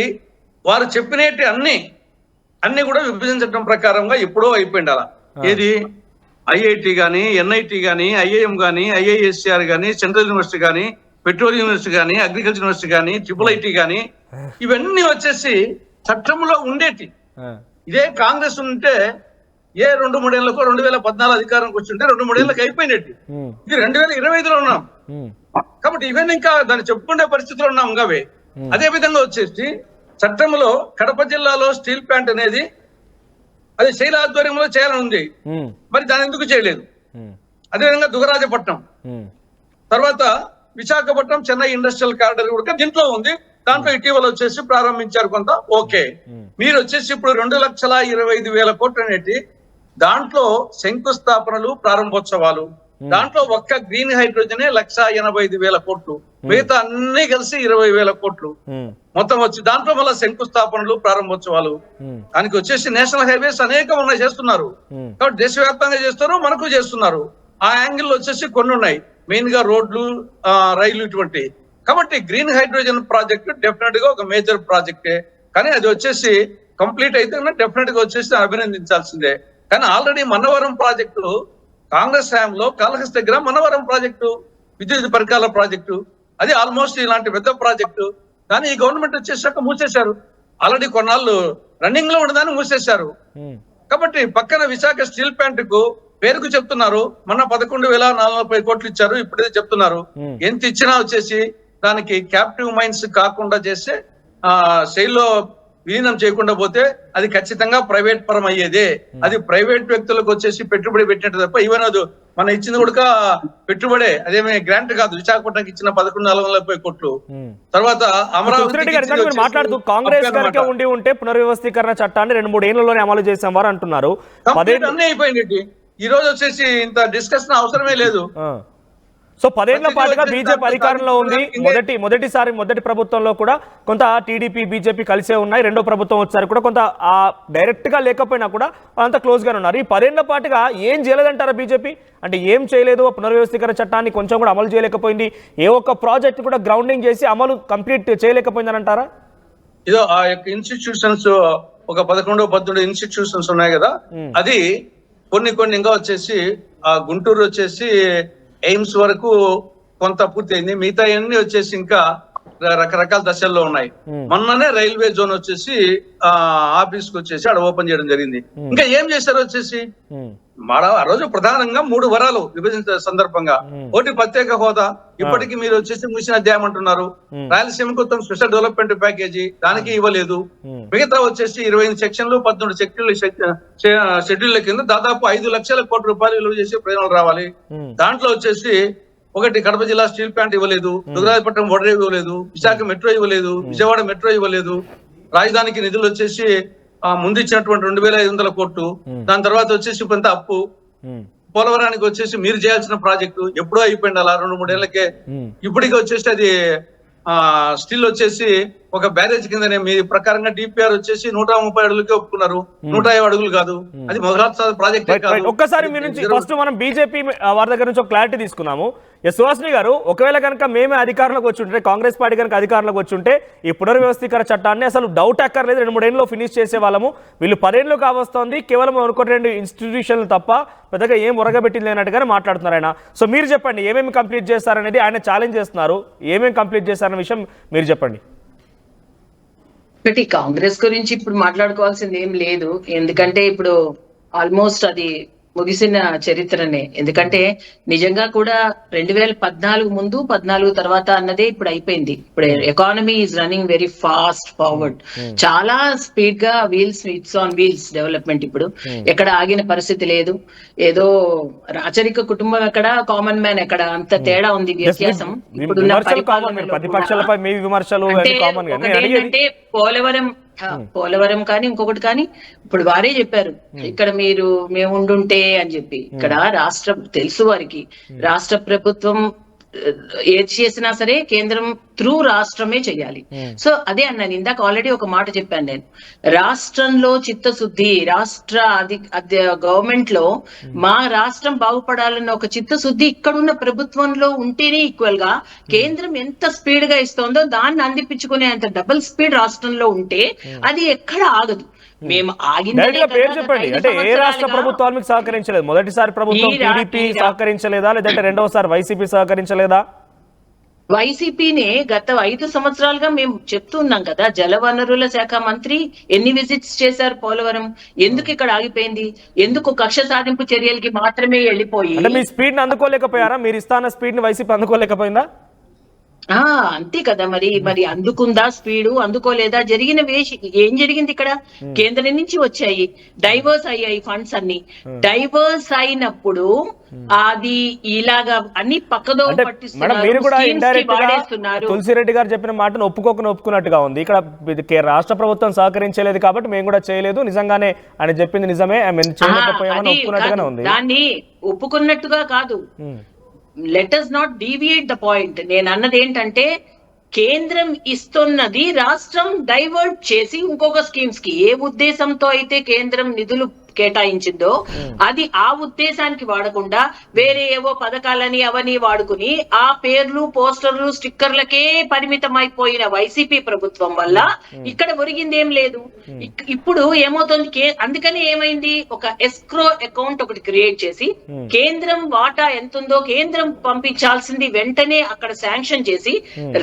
వారు చెప్పినట్టు అన్ని కూడా విభజన చట్టం ప్రకారంగా ఎప్పుడో అయిపోయింది. అలా ఏది IIT గానీ, NIT గానీ, IIM గానీ, IISCR గానీ, సెంట్రల్ యూనివర్సిటీ గానీ, పెట్రోలియం యూనివర్సిటీ కానీ, అగ్రికల్చర్ యూనివర్సిటీ కానీ, IIIT కానీ, ఇవన్నీ వచ్చేసి చట్టంలో ఉండేటి. ఇదే కాంగ్రెస్ ఉంటే ఏ 2-3 ఏళ్లకో 2014 అధికారంకి వచ్చి ఉంటే 2-3 ఏళ్ళకి అయిపోయినట్టు. ఇది 2025లో ఉన్నాం కాబట్టి ఇవన్నీ ఇంకా దాన్ని చెప్పుకునే పరిస్థితిలో ఉన్నాం. ఇంకావే అదే విధంగా వచ్చేసి చట్టంలో కడప జిల్లాలో స్టీల్ ప్లాంట్ అనేది అది శైల ఆధ్వర్యంలో చేయాలని ఉంది, మరి దాన్ని ఎందుకు చేయలేదు? అదేవిధంగా దుగరాజపట్నం, తర్వాత విశాఖపట్నం చెన్నై ఇండస్ట్రియల్ కారిడార్ కూడా దీంట్లో ఉంది. దాంట్లో ఇటీవల వచ్చేసి ప్రారంభించారు కొంత. ఓకే, మీరు వచ్చేసి ఇప్పుడు 2,25,000 కోట్లు అనేటి దాంట్లో శంకుస్థాపనలు, ప్రారంభోత్సవాలు, దాంట్లో ఒక్క గ్రీన్ హైడ్రోజనే 1,85,000 కోట్లు, మిగతా అన్ని కలిసి 20,000 కోట్లు మొత్తం వచ్చి దాంట్లో మళ్ళీ శంకుస్థాపనలు, ప్రారంభోత్సవాలు. దానికి వచ్చేసి నేషనల్ హైవేస్ అనేకం ఉన్నాయి, చేస్తున్నారు కాబట్టి దేశవ్యాప్తంగా చేస్తారు, మనకు చేస్తున్నారు. ఆ యాంగిల్ వచ్చేసి కొన్ని ఉన్నాయి, మెయిన్ గా రోడ్లు, రైలు ఇటువంటి. కాబట్టి గ్రీన్ హైడ్రోజన్ ప్రాజెక్ట్ డెఫినెట్ గా ఒక మేజర్ ప్రాజెక్టే, కానీ అది వచ్చేసి కంప్లీట్ అయితే డెఫినెట్ గా వచ్చేసి అభినందించాల్సిందే. కానీ ఆల్రెడీ మన్నవరం ప్రాజెక్టు కాంగ్రెస్ హయాంలో కాళహస్తి దగ్గర మన్నవరం ప్రాజెక్టు, విద్యుత్ పరికరాల ప్రాజెక్టు, అది ఆల్మోస్ట్ ఇలాంటి పెద్ద ప్రాజెక్టు. కానీ ఈ గవర్నమెంట్ వచ్చేసాక మూసేశారు. ఆల్రెడీ కొన్నాళ్ళు రన్నింగ్ లో ఉండదాన్ని మూసేశారు. కాబట్టి పక్కన విశాఖ స్టీల్ ప్లాంట్ కు పేరుకు చెప్తున్నారు, మొన్న 11,440 కోట్లు ఇచ్చారు, ఇప్పుడే చెప్తున్నారు. ఎంత ఇచ్చినా వచ్చేసి దానికి క్యాప్టివ్ మైన్స్ కాకుండా చేస్తే శైల్లో విలీనం చేయకుండా పోతే అది ఖచ్చితంగా ప్రైవేట్ పరం అయ్యేదే. అది ప్రైవేట్ వ్యక్తులకు వచ్చేసి పెట్టుబడి పెట్టినట్టు తప్ప ఈవెన్ అది మన ఇచ్చింది కూడా పెట్టుబడే, అదేమి గ్రాంట్ కాదు. విశాఖపట్నంకి ఇచ్చిన 11,440 కోట్లు. తర్వాత అమరావతి మాట్లాడుతూ కాంగ్రెస్ కనుక ఉండి ఉంటే పునర్వ్యవస్థీకరణ చట్టాన్ని 2-3 ఏళ్లలోనే అమలు చేసాం అంటున్నారు. అన్నీ అయిపోయింది. ఈ రోజు వచ్చేసి ఇంత డిస్కషన్ అవసరమే లేదు. సో 10 ఏళ్ల పాటుగా బీజేపీ అధికారంలో ఉంది. మొదటి ప్రభుత్వంలో కూడా కొంత టీడీపీ, బీజేపీ కలిసే ఉన్నాయి. రెండో ప్రభుత్వం వచ్చారు కూడా కొంత డైరెక్ట్ గా లేకపోయినా కూడా అంత క్లోజ్ గానే ఉన్నారు. ఈ 10 ఏళ్ల పాటుగా ఏం చేయలేదంటారా బీజేపీ? అంటే ఏం చేయలేదు, పునర్వ్యవస్థీకరణ చట్టాన్ని కొంచెం కూడా అమలు చేయలేకపోయింది, ఏ ఒక్క ప్రాజెక్ట్ కూడా గ్రౌండింగ్ చేసి అమలు కంప్లీట్ చేయలేకపోయిందని అంటారా? ఇదో ఆ యొక్క ఇన్స్టిట్యూషన్స్ ఒక 11-12 ఇన్స్టిట్యూషన్స్ ఉన్నాయి కదా, అది కొన్ని ఇంకా వచ్చేసి ఆ గుంటూరు వచ్చేసి ఎయిమ్స్ వరకు కొంత పూర్తయింది, మిగతా అన్ని వచ్చేసి ఇంకా రకరకాల దశల్లో ఉన్నాయి. మొన్ననే రైల్వే జోన్ వచ్చేసి ఆఫీస్ కి వచ్చేసి అక్కడ ఓపెన్ చేయడం జరిగింది. ఇంకా ఏం చేశారు వచ్చేసి ఆ రోజు ప్రధానంగా 3 వరాలు విభజించిన సందర్భంగా, ఒకటి ప్రత్యేక హోదా, ఇప్పటికీ మీరు వచ్చేసి మూసిన అధ్యాయం అంటున్నారు. రాయలసీమ కొత్త స్పెషల్ డెవలప్మెంట్ ప్యాకేజీ, దానికి ఇవ్వలేదు. మిగతా వచ్చేసి 25 సెక్షన్లు, 14 షెడ్యూళ్ల కింద దాదాపు 5 లక్షల కోట్ల రూపాయలు విలువ చేసి ప్రయోజనాలు రావాలి. దాంట్లో వచ్చేసి ఒకటి కడప జిల్లా స్టీల్ ప్లాంట్ ఇవ్వలేదు, దుగరాజపట్నం ఓడరే ఇవ్వలేదు, విశాఖ మెట్రో ఇవ్వలేదు, విజయవాడ మెట్రో ఇవ్వలేదు, రాజధానికి నిధులు వచ్చేసి ముందు ఇచ్చినటువంటి 2,500 కోట్లు, దాని తర్వాత వచ్చేసి కొంత అప్పు, పోలవరానికి వచ్చేసి మీరు చేయాల్సిన ప్రాజెక్టు ఎప్పుడో అయిపోయింది అలా 2-3 ఏళ్లకే. ఇప్పటికి వచ్చేసి అది స్టిల్ వచ్చేసి ఒక బ్యారేజ్ కిందనే మీ ప్రకారంగా డిపిఆర్ వచ్చేసి 130 అడుగులకే ఒప్పుకున్నారు, 150 అడుగులు కాదు. అది మొదటి ప్రాజెక్ట్ కాదు. ఒక్కసారి మీ నుంచి ఫస్ట్ మనం బీజేపీ వారి దగ్గర నుంచి ఒక క్లారిటీ తీసుకున్నాము. సుహాసిని గారు, ఒకవేళ కనుక మేమే అధికారంలోకి వచ్చి ఉంటే, కాంగ్రెస్ పార్టీ కనుక అధికారంలోకి వచ్చి ఉంటే ఈ పునర్వ్యవస్థీకరణ చట్టాన్ని అసలు డౌట్ అక్కర్లేదు 2-3 ఏళ్ళలో ఫినిష్ చేసే వాళ్ళము. వీళ్ళు 10 ఏళ్ళు కావస్తోంది, కేవలం 1-2 ఇన్స్టిట్యూషన్లు తప్ప పెద్దగా ఏం ఉరగబెట్టింది లేనట్టుగానే మాట్లాడుతున్నారు ఆయన. సో మీరు చెప్పండి, ఏమేమి కంప్లీట్ చేస్తారనేది ఆయన ఛాలెంజ్ చేస్తున్నారు. ఏమేమి కంప్లీట్ చేస్తారన్న విషయం మీరు చెప్పండి. ఒకటి, కాంగ్రెస్ గురించి ఇప్పుడు మాట్లాడుకోవాల్సింది ఏం లేదు, ఎందుకంటే ఇప్పుడు ఆల్మోస్ట్ అది ముగిసిన చరిత్రనే. ఎందుకంటే నిజంగా కూడా 2014 ముందు 14 తర్వాత అన్నదే ఇప్పుడు అయిపోయింది. ఇప్పుడు economy is running very fast forward, చాలా స్పీడ్ గా వీల్స్ ఆన్ వీల్స్ డెవలప్మెంట్. ఇప్పుడు ఎక్కడ ఆగిన పరిస్థితి లేదు. ఏదో రాచరిక కుటుంబం ఎక్కడ, కామన్ మ్యాన్ ఎక్కడ, అంత తేడా ఉంది వ్యత్యాసం. ఇప్పుడున్న అంటే పోలవరం కానీ ఇంకొకటి కానీ ఇప్పుడు వారే చెప్పారు, ఇక్కడ మేము ఉండుంటే అని చెప్పి. ఇక్కడ తెలుసు వారికి, రాష్ట్ర ప్రభుత్వం ఏది చేసినా సరే కేంద్రం త్రూ రాష్ట్రమే చెయ్యాలి. సో అదే అన్నాను ఇందాక, ఆల్రెడీ ఒక మాట చెప్పాను నేను, రాష్ట్రంలో చిత్తశుద్ధి, గవర్నమెంట్ లో మా రాష్ట్రం బాగుపడాలన్న ఒక చిత్తశుద్ధి ఇక్కడున్న ప్రభుత్వంలో ఉంటేనే ఈక్వల్ గా కేంద్రం ఎంత స్పీడ్ గా ఇస్తోందో దాన్ని అందిపించుకునే అంత డబుల్ స్పీడ్ రాష్ట్రంలో ఉంటే అది ఎక్కడ ఆగదు. మేము పేరు చెప్పండి. అంటే ఏ రాష్ట్ర ప్రభుత్వాలు మీకు సహకరించలేదు? మొదటిసారి ప్రభుత్వం టీడీపీ సహకరించలేదా, లేదంటే రెండవసారి వైసీపీ సహకరించలేదా? వైసీపీనే గత 5 సంవత్సరాలుగా మేము చెప్తున్నాం కదా, జలవనరుల శాఖ మంత్రి ఎన్ని విజిట్స్ చేశారు పోలవరం, ఎందుకు ఇక్కడ ఆగిపోయింది, ఎందుకు కక్ష సాధింపు చర్యలకి మాత్రమే వెళ్ళిపోయి. అంటే మీ స్పీడ్ ని అందుకోలేకపోయారా? మీరు ఇస్తాన స్పీడ్ ని వైసీపీ అందుకోలేకపోయిందా? అంతే కదా, మరి అందుకుందా స్పీడు, అందుకోలేదా? జరిగిన ఏం జరిగింది ఇక్కడ? కేంద్రం నుంచి వచ్చాయి, డైవర్స్ అయ్యాయి ఫండ్స్ అన్ని. డైవర్స్ అయినప్పుడు అది ఇలాగా అన్ని పక్కదో పట్టిస్తున్నారు. తులసిరెడ్డి గారు చెప్పిన మాటను ఒప్పుకున్నట్టుగా ఉంది. ఇక్కడ రాష్ట్ర ప్రభుత్వం సహకరించలేదు కాబట్టి మేము కూడా చేయలేదు, నిజంగానే ఆయన చెప్పింది నిజమే, ఒప్పుకున్నట్టుగానే ఉంది. దాన్ని ఒప్పుకున్నట్టుగా కాదు, let us not deviate the point. నేను అన్నది ఏంటంటే, కేంద్రం ఇస్తున్నది రాష్ట్రం డైవర్ట్ చేసి ఇంకొక స్కీమ్స్ కి, ఏ ఉద్దేశంతో అయితే కేంద్రం నిధులు కేటాయించిందో అది ఆ ఉద్దేశానికి వాడకుండా వేరే ఏవో పథకాలని అవని వాడుకుని ఆ పేర్లు, పోస్టర్లు, స్టిక్కర్లకే పరిమితం అయిపోయిన వైసీపీ ప్రభుత్వం వల్ల ఇక్కడ ఒరిగింది ఏం లేదు. ఇప్పుడు ఏమవుతుంది, అందుకని ఏమైంది, ఒక ఎస్క్రో అకౌంట్ ఒకటి క్రియేట్ చేసి కేంద్రం వాటా ఎంతుందో కేంద్రం పంపించాల్సింది వెంటనే అక్కడ శాంక్షన్ చేసి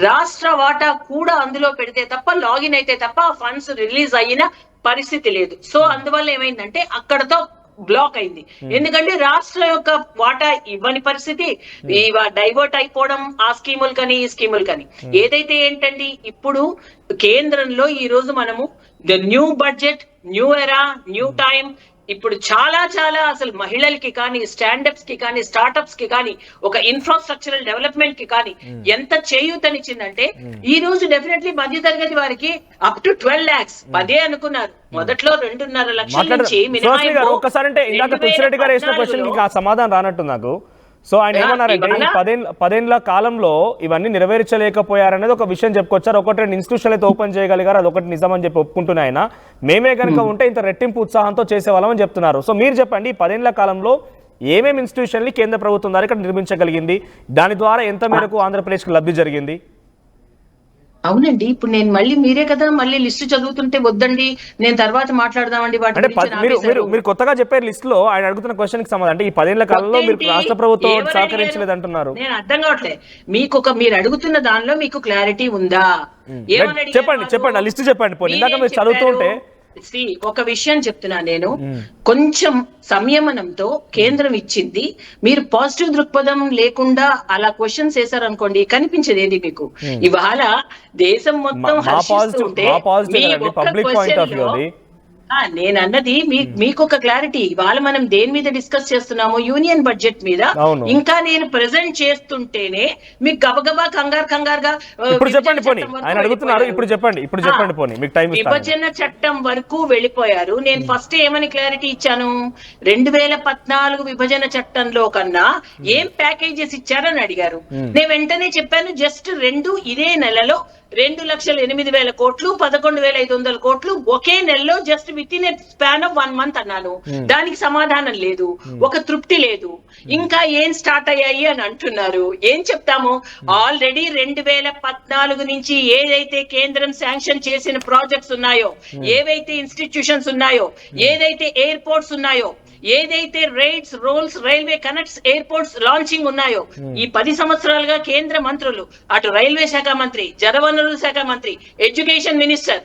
రాష్ట్ర వాటా కూడా అందులో పెడితే తప్ప, లాగిన్ అయితే తప్ప ఆ ఫండ్స్ రిలీజ్ అయిన పరిస్థితి లేదు. సో అందువల్ల ఏమైందంటే అక్కడతో బ్లాక్ అయింది. ఎందుకంటే రాష్ట్రం యొక్క వాటా ఇవ్వని పరిస్థితి, డైవర్ట్ అయిపోవడం ఆ స్కీములు ఈ స్కీములు కానీ. ఏదైతే ఏంటండి, ఇప్పుడు కేంద్రంలో ఈ రోజు మనము the new budget, new era, new time, ఇప్పుడు చాలా అసలు మహిళలకి కానీ, స్టాండప్స్ కి కానీ, స్టార్ట్అప్స్ కి కానీ, ఒక ఇన్ఫ్రాస్ట్రక్చరల్ డెవలప్మెంట్ కి కానీ ఎంత చేయూతనిచ్చిందంటే, ఈ రోజు డెఫినెట్లీ మధ్య తరగతి వారికి అప్ టు 12 lakhs, 10 అనుకున్నారు మొదట్లో, 2.5 లక్షల నుంచి ఒక్కసారి. అంటే ఇందాక తులసిరెడ్డి గారు వేసిన క్వశ్చన్ కి సమాధానం రానట్టు నాకు. సో ఆయన ఏమన్నారంటే, ఈ 10 కాలంలో ఇవన్నీ నెరవేర్చలేకపోయారనేది ఒక విషయం చెప్పుకొచ్చారు. 1-2 ఇన్స్టిట్యూషన్ అయితే ఓపెన్ చేయగలిగారు, అది ఒకటి నిజమని చెప్పి ఒప్పుకుంటున్నాయి ఆయన. మేమే కనుక ఉంటే ఇంత రెట్టింపు ఉత్సాహంతో చేసేవాళ్ళమని చెప్తున్నారు. సో మీరు చెప్పండి, ఈ 10 కాలంలో ఏమేమి ఇన్స్టిట్యూషన్లు కేంద్ర ప్రభుత్వం ద్వారా ఇక్కడ నిర్మించగలిగింది, దాని ద్వారా ఎంత మేరకు ఆంధ్రప్రదేశ్కి లబ్ధి జరిగింది? అవునండి, ఇప్పుడు నేను మీరే కదా మళ్ళీ లిస్టు చదువుతుంటే వద్దండి, నేను తర్వాత మాట్లాడదామండి మీరు కొత్తగా చెప్పే లిస్ట్ లో ఆయన అడుగుతున్న క్వశ్చన్ కి సంబంధం, అంటే ఈ 10 కాలంలో మీరు రాష్ట్ర ప్రభుత్వం సహకరించలేదు అంటున్నారు. నేను అర్థం కావట్లేదు, మీరు అడుగుతున్న దానిలో మీకు క్లారిటీ ఉందా? చెప్పండి ఆ లిస్ట్ చెప్పండి. పోనీ ఇందాక మీరు చదువుతుంటే ఒక విషయం చెప్తున్నా నేను, కొంచెం సంయమనంతో కేంద్రం ఇచ్చింది, మీరు పాజిటివ్ దృక్పథం లేకుండా అలా క్వశ్చన్స్ వేశారనుకోండి, కనిపించేది ఏది మీకు? ఇవాళ దేశం మొత్తం హర్షిస్తుంటే నేను అన్నది మీకు ఒక క్లారిటీ. ఇవాళ మనం దేని మీద డిస్కస్ చేస్తున్నామో, యూనియన్ బడ్జెట్ మీద. ఇంకా నేను ప్రెజెంట్ చేస్తుంటేనే మీకు గబగబా కంగారుగా విభజన చట్టం వరకు వెళ్ళిపోయారు. నేను ఫస్ట్ ఏమని క్లారిటీ ఇచ్చాను, 2014 విభజన చట్టంలో కన్నా ఏం ప్యాకేజెస్ ఇచ్చారని అడిగారు. నేను వెంటనే చెప్పాను, జస్ట్ ఇదే నెలలో 2,08,000 కోట్లు, 11,500 కోట్లు ఒకే నెలలో, just with in a span of 1 month అన్నాను. దానికి సమాధానం లేదు, ఒక తృప్తి లేదు. ఇంకా ఏం స్టార్ట్ అయ్యాయి అని అంటున్నారు. ఏం చెప్తాము, ఆల్రెడీ 2014 నుంచి ఏదైతే కేంద్రం శాంక్షన్ చేసిన ప్రాజెక్ట్స్ ఉన్నాయో, ఏవైతే ఇన్స్టిట్యూషన్స్ ఉన్నాయో, ఏదైతే ఎయిర్పోర్ట్స్ ఉన్నాయో, ఏదైతే రైడ్స్, రోల్స్, రైల్వే కనెక్ట్స్, ఎయిర్పోర్ట్స్ లాంచింగ్ ఉన్నాయో, ఈ 10 సంవత్సరాలుగా కేంద్ర మంత్రులు, అటు రైల్వే శాఖ మంత్రి, జలవనరుల శాఖ మంత్రి, ఎడ్యుకేషన్ మినిస్టర్,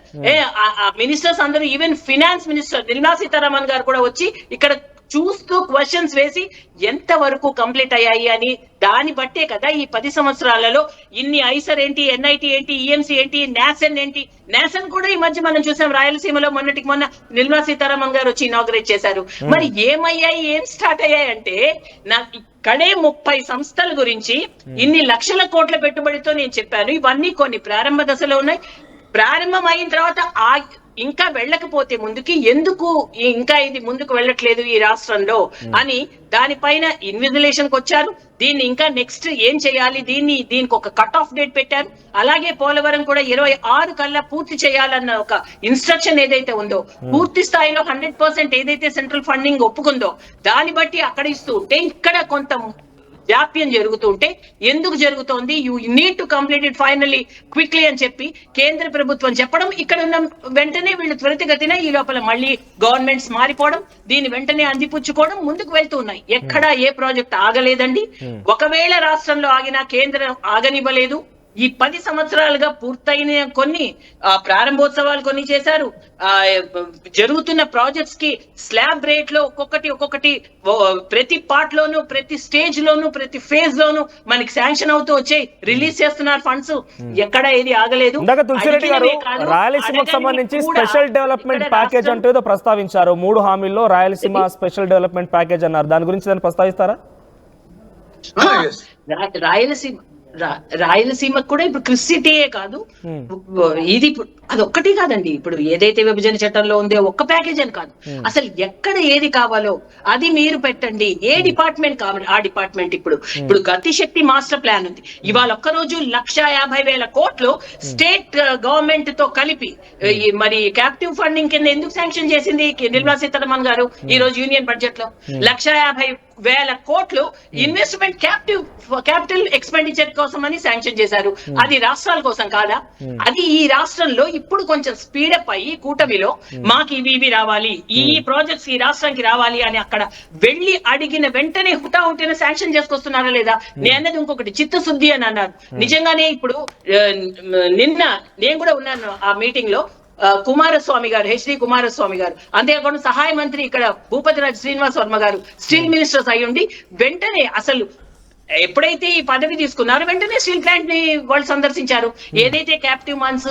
మినిస్టర్స్ అందరూ, even finance minister Nirmala Sitharaman గారు కూడా వచ్చి ఇక్కడ చూస్తూ క్వశ్చన్స్ వేసి ఎంత వరకు కంప్లీట్ అయ్యాయి అని, దాన్ని బట్టే కదా ఈ 10 సంవత్సరాలలో ఇన్ని ఐసర్ ఏంటి, ఎన్ఐటి ఏంటి, ఈఎంసీ ఏంటి, నాసన్ ఏంటి. నాసన్ కూడా ఈ మధ్య మనం చూసాం, రాయలసీమలో మొన్న నిర్మలా సీతారామన్ గారు వచ్చి ఇనాగ్రేట్ చేశారు. మరి ఏమయ్యాయి, ఏం స్టార్ట్ అయ్యాయి అంటే, ఇక్కడే 30 సంస్థల గురించి ఇన్ని లక్షల కోట్ల పెట్టుబడితో నేను చెప్పాను. ఇవన్నీ కొన్ని ప్రారంభ దశలో ఉన్నాయి. ప్రారంభం అయిన తర్వాత ఇంకా వెళ్ళకపోతే ముందుకి, ఎందుకు ఇంకా ఇది ముందుకు వెళ్ళట్లేదు ఈ రాష్ట్రంలో అని దానిపైన ఇన్విజిలేషన్ కి వచ్చారు. దీన్ని ఇంకా నెక్స్ట్ ఏం చేయాలి, దీనికి ఒక కట్ ఆఫ్ డేట్ పెట్టారు. అలాగే పోలవరం కూడా 26 కల్లా పూర్తి చేయాలన్న ఒక ఇన్స్ట్రక్షన్ ఏదైతే ఉందో, పూర్తి స్థాయిలో 100% ఏదైతే సెంట్రల్ ఫండింగ్ ఒప్పుకుందో దాన్ని బట్టి అక్కడ ఇస్తూ ఉంటే, ఇక్కడ కొంత జాప్యం జరుగుతుంటే ఎందుకు జరుగుతోంది, you need to complete it finally quickly అని చెప్పి కేంద్ర ప్రభుత్వం చెప్పడం, ఇక్కడ ఉన్న వెంటనే వీళ్ళు త్వరితగతిన ఈ లోపల మళ్ళీ గవర్నమెంట్స్ మారిపోవడం, దీన్ని వెంటనే అందిపుచ్చుకోవడం, ముందుకు వెళ్తూ ఉన్నాయి. ఎక్కడా ఏ ప్రాజెక్ట్ ఆగలేదండి. ఒకవేళ రాష్ట్రంలో ఆగినా కేంద్రం ఆగనివ్వలేదు. ఈ 10 సంవత్సరాలుగా పూర్తయిన కొన్ని ప్రారంభోత్సవాలు కొన్ని చేశారు. జరుగుతున్న ప్రాజెక్ట్స్ కి స్లాబ్ రేట్ లో ఒక్కొక్కటి ప్రతి పార్ట్ లోను, ప్రతి స్టేజ్ లోను, ప్రతి ఫేజ్ లోను మనకి శాంక్షన్ అవుతూ వచ్చాయి, రిలీజ్ చేస్తున్నారు ఫండ్స్. ఎక్కడ ఏది ఆగలేదు. రాయలసీమకు సంబంధించి స్పెషల్ డెవలప్మెంట్ ప్యాకేజ్ అంటూ ఏదో ప్రస్తావించారు. 3 హామీల్లో రాయలసీమ స్పెషల్ డెవలప్మెంట్ ప్యాకేజ్ అన్నారు. దాని గురించి దాన్ని ప్రస్తావిస్తారా? రాయలసీమకు కూడా ఇప్పుడు క్రిస్సిటీయే కాదు, ఇది అదొక్కటి కాదండి. ఇప్పుడు ఏదైతే విభజన చట్టంలో ఉందో ఒక్క ప్యాకేజ్ అని కాదు, అసలు ఎక్కడ ఏది కావాలో అది మీరు పెట్టండి. ఏ డిపార్ట్మెంట్ కావాలి ఆ డిపార్ట్మెంట్. ఇప్పుడు గతిశక్తి మాస్టర్ ప్లాన్ ఉంది. ఇవాళ ఒక్కరోజు 1,50,000 కోట్లు స్టేట్ గవర్నమెంట్ తో కలిపి మరి క్యాప్టివ్ ఫండింగ్ కింద ఎందుకు శాంక్షన్ చేసింది నిర్మలా సీతారామన్ గారు ఈ రోజు యూనియన్ బడ్జెట్ లో? 1,50,000 కోట్లు ఇన్వెస్ట్మెంట్ క్యాపిటల్ ఎక్స్పెండిచర్ కోసం అని శాంక్షన్ చేశారు. అది రాష్ట్రాల కోసం కాదా? అది ఈ రాష్ట్రంలో ఇప్పుడు కొంచెం స్పీడప్ అయ్యి కూటమిలో మాకు ఇవి రావాలి, ఈ ప్రాజెక్ట్స్ ఈ రాష్ట్రానికి రావాలి అని అక్కడ వెళ్లి అడిగిన వెంటనే హుటాహుటిన శాంక్షన్ చేసుకొస్తున్నారా లేదా? నేను ఇంకొకటి చిత్తశుద్ధి అని అన్నారు. నిజంగానే ఇప్పుడు నిన్న నేను కూడా ఉన్నాను ఆ మీటింగ్ లో. కుమారస్వామి గారు, హెచ్డి కుమారస్వామి గారు, అంతేకాకుండా సహాయ మంత్రి ఇక్కడ భూపతిరాజ్ శ్రీనివాస్ వర్మ గారు స్టీల్ మినిస్టర్స్ అయ్యుండి వెంటనే అసలు ఎప్పుడైతే ఈ పదవి తీసుకున్నారో వెంటనే స్టీల్ ప్లాంట్ ని వాళ్ళు సందర్శించారు. ఏదైతే క్యాప్టివ్ మైన్స్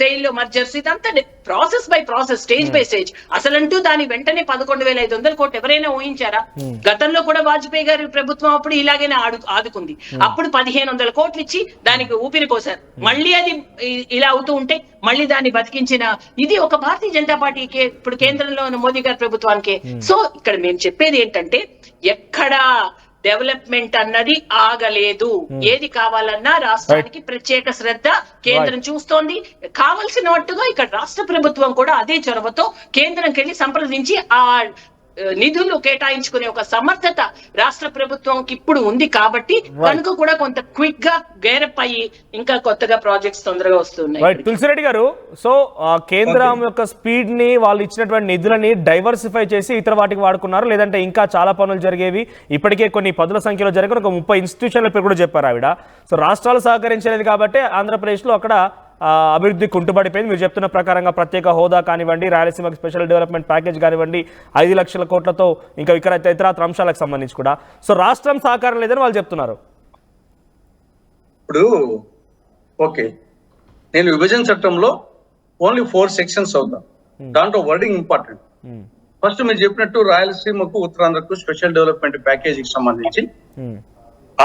సెయిల్ మర్జర్స్ ఇదంతా process by process, stage by stage. అసలంటూ దాని వెంటనే 11,500 కోట్లు ఎవరైనా ఊహించారా? గతంలో కూడా వాజ్పేయి గారి ప్రభుత్వం అప్పుడు ఇలాగైనా ఆదుకుంది. అప్పుడు 1,500 కోట్లు ఇచ్చి దానికి ఊపిరి పోశారు. మళ్ళీ అది ఇలా అవుతూ ఉంటే మళ్ళీ దాన్ని బతికించిన ఇది ఒక భారతీయ జనతా పార్టీకి, ఇప్పుడు కేంద్రంలో ఉన్న మోదీ గారి ప్రభుత్వానికి. సో ఇక్కడ మేము చెప్పేది ఏంటంటే ఎక్కడా డెవలప్మెంట్ అన్నది ఆగలేదు. ఏది కావాలన్నా రాష్ట్రానికి ప్రత్యేక శ్రద్ధ కేంద్రం చూస్తోంది. కావలసినట్టుగా ఇక్కడ రాష్ట్ర ప్రభుత్వం కూడా అదే చొరవతో కేంద్రంకి వెళ్ళి సంప్రదించి ఆ నిధులు కేటాయించుకునే ఒక సమర్థత రాష్ట్ర ప్రభుత్వంకి ఇప్పుడు ఉంది. కాబట్టి కనుక కూడా కొంత క్విక్ గా గేరప్ అయ్యి ఇంకా కొత్తగా ప్రాజెక్ట్స్ తొందరగా వస్తున్నాయి. తులసిరెడ్డి గారు, సో కేంద్రం యొక్క స్పీడ్ ని, వాళ్ళు ఇచ్చినటువంటి నిధులని డైవర్సిఫై చేసి ఇతర వాటికి వాడుకున్నారు, లేదంటే ఇంకా చాలా పనులు జరిగేవి, ఇప్పటికే కొన్ని 10ల సంఖ్యలో జరిగిన ఒక 30 ఇన్స్టిట్యూషన్ల పేరు కూడా చెప్పారు ఆవిడ. సో రాష్ట్రాలు సహకరించలేదు కాబట్టి ఆంధ్రప్రదేశ్లో అక్కడ అభివృద్ధి కుంటుపడిపోయింది. మీరు చెప్తున్న ప్రకారంగా ప్రత్యేక హోదా కానివ్వండి, రాయలసీమకి స్పెషల్ డెవలప్మెంట్ ప్యాకేజ్ కానివ్వండి, 5 లక్షల కోట్లతో ఇంకా ఇతర అంశాలకు సంబంధించి కూడా సో రాష్ట్రం సహకారం లేదని వాళ్ళు చెప్తున్నారు. ఇప్పుడు ఓకే, నేను విభజన చట్టంలో ఓన్లీ 4 సెక్షన్స్ అవుతాం. దాంట్లో వర్డింగ్ ఇంపార్టెంట్. ఫస్ట్ మీరు చెప్పినట్టు రాయలసీమకు, ఉత్తరాంధ్రకు స్పెషల్ డెవలప్మెంట్ ప్యాకేజీకి సంబంధించి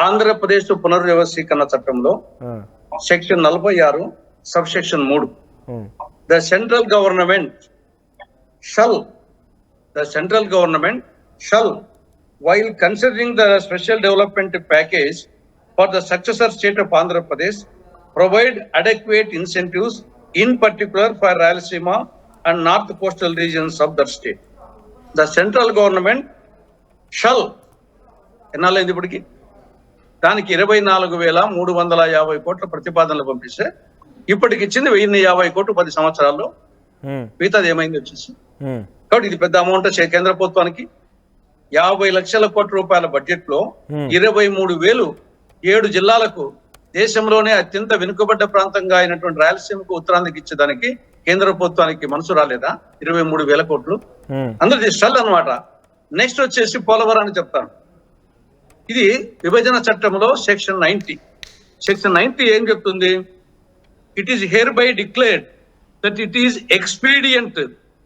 ఆంధ్రప్రదేశ్ పునర్వ్యవస్థీకరణ చట్టంలో section 46 subsection 3, the central government shall while considering the special development package for the successor state of Andhra Pradesh provide adequate incentives in particular for Rayalaseema and north coastal regions of that state. The central government shall ఎన్నాళ్ళైంది ఇప్పటికి? దానికి 24,350 కోట్ల ప్రతిపాదనలు పంపిస్తే ఇప్పటికి ఇచ్చింది 1,050 కోట్లు 10 సంవత్సరాల్లో. మిగతాది ఏమైంది వచ్చేసి. కాబట్టి ఇది పెద్ద అమౌంట్ కేంద్ర ప్రభుత్వానికి. 50 లక్షల కోట్ల రూపాయల బడ్జెట్ లో 23,000 7 జిల్లాలకు, దేశంలోనే అత్యంత వెనుకబడ్డ ప్రాంతంగా అయినటువంటి రాయలసీమకు, ఉత్తరాంధ్రకి ఇచ్చేదానికి కేంద్ర ప్రభుత్వానికి మనసు రాలేదా? 23,000 కోట్లు. అందరిది స్టల్ అనమాట. నెక్స్ట్ వచ్చేసి పోలవరాన్ని చెప్తాను. ఇది విభజన చట్టంలో సెక్షన్ 90 ఏం చెప్తుంది? It is hereby declared that it is expedient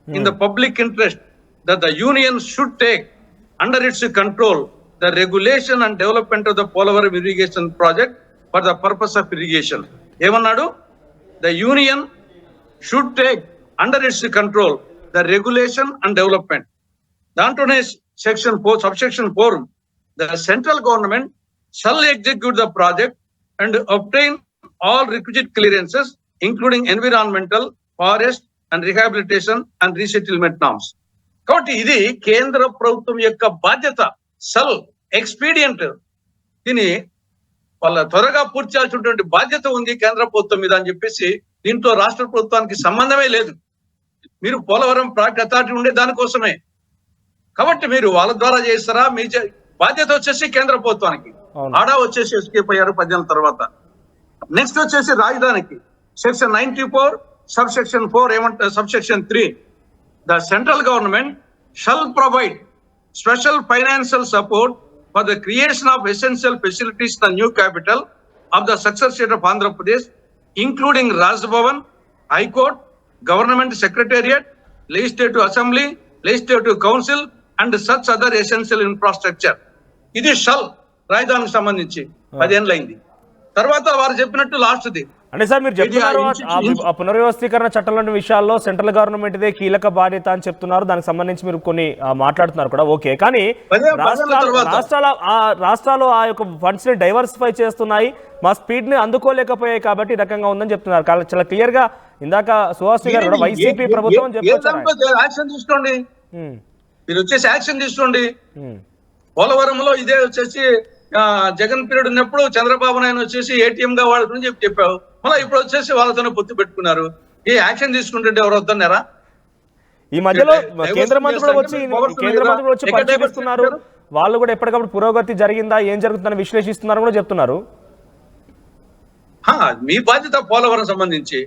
in the public interest that the union should take under its control the regulation and development of the Polavaram irrigation project for the purpose of irrigation. ఏమన్నాడు? The union should take under its control the regulation and development. దాంట్లోనే section 4 subsection 4, the central government shall execute the project and obtain all requisite clearances including environmental, forest and rehabilitation and resettlement norms. కాబట్టి ఇది కేంద్ర ప్రభుత్వం యొక్క బాధ్యత. షల్ ఎక్స్పీడియంట్, దీని వాళ్ళ త్వరగా పూర్తి చేయాల్సినటువంటి బాధ్యత ఉంది కేంద్ర ప్రభుత్వం మీద అని చెప్పేసి దీంట్లో రాష్ట్ర ప్రభుత్వానికి సంబంధమే లేదు. మీరు పోలవరం ప్రాజెక్ట్ అథారిటీ ఉండే దానికోసమే, కాబట్టి మీరు వాళ్ళ ద్వారా చేస్తారా? మీ బాధ్యత వచ్చేసి కేంద్ర ప్రభుత్వానికి. ఆడా వచ్చేసి ఎస్కేప్ అయ్యారు 10 ఏళ్ళ తర్వాత. నెక్స్ట్ వచ్చేసి రాజధానికి సెక్షన్ 94 సబ్సెక్షన్ 4 ఏమంటారు, subsection 3, the central government shall provide special financial support for the creation of essential facilities in the new capital of the successor state of Andhra Pradesh, including Raj Bhavan, High Court, Government Secretariat, Legislative Assembly, Legislative Council and such other essential infrastructure. ఇది షల్ రాజధానికి సంబంధించి 10 ఏళ్ళైంది. తర్వాత వారు చెప్పినట్టు లాస్ట్ది అంటే సార్ మీరు చెప్తున్నారు ఆ పునర్వ్యవస్థీకరణ చట్టంలోని విషయాల్లో సెంట్రల్ గవర్నమెంట్దే కీలక బాధ్యత అని చెప్తున్నారు. దానికి సంబంధించి మీరు కొన్ని మాట్లాడుతున్నారు కూడా, ఓకే. కానీ రాష్ట్రాలు ఆ యొక్క ఫండ్స్ ని డైవర్సిఫై చేస్తున్నాయి, మా స్పీడ్ ని అందుకోలేకపోయాయి కాబట్టి ఈ రకంగా ఉందని చెప్తున్నారు. చాలా క్లియర్ గా ఇందాక సుహాస్ గారు కూడా వైసీపీ ప్రభుత్వం చెప్పారు. యాక్షన్ తీసుకోండి, మీరు వచ్చేసి యాక్షన్ తీసుకోండి. పోలవరంలో ఇదే వచ్చేసి జగన్ పీరియడ్ ఉన్నప్పుడు చంద్రబాబు నాయుడు వచ్చేసి ఏటీఎం గా వాడుకుని చెప్పావు, మళ్ళీ ఇప్పుడు వచ్చేసి వాళ్ళతోనే పొత్తు పెట్టుకున్నారు. ఏ యాక్షన్ తీసుకుంటుంటే ఎవరు వద్దన్నారా? ఈ మధ్యలో కేంద్ర మంత్రులు కూడా వచ్చి పరిశీలిస్తున్నారు, వాళ్ళు కూడా ఎప్పటికప్పుడు పురోగతి జరిగిందా ఏం జరుగుతుందని విశ్లేషిస్తున్నారు కూడా చెప్తున్నారు. మీ బాధ్యత పోలవరం సంబంధించి,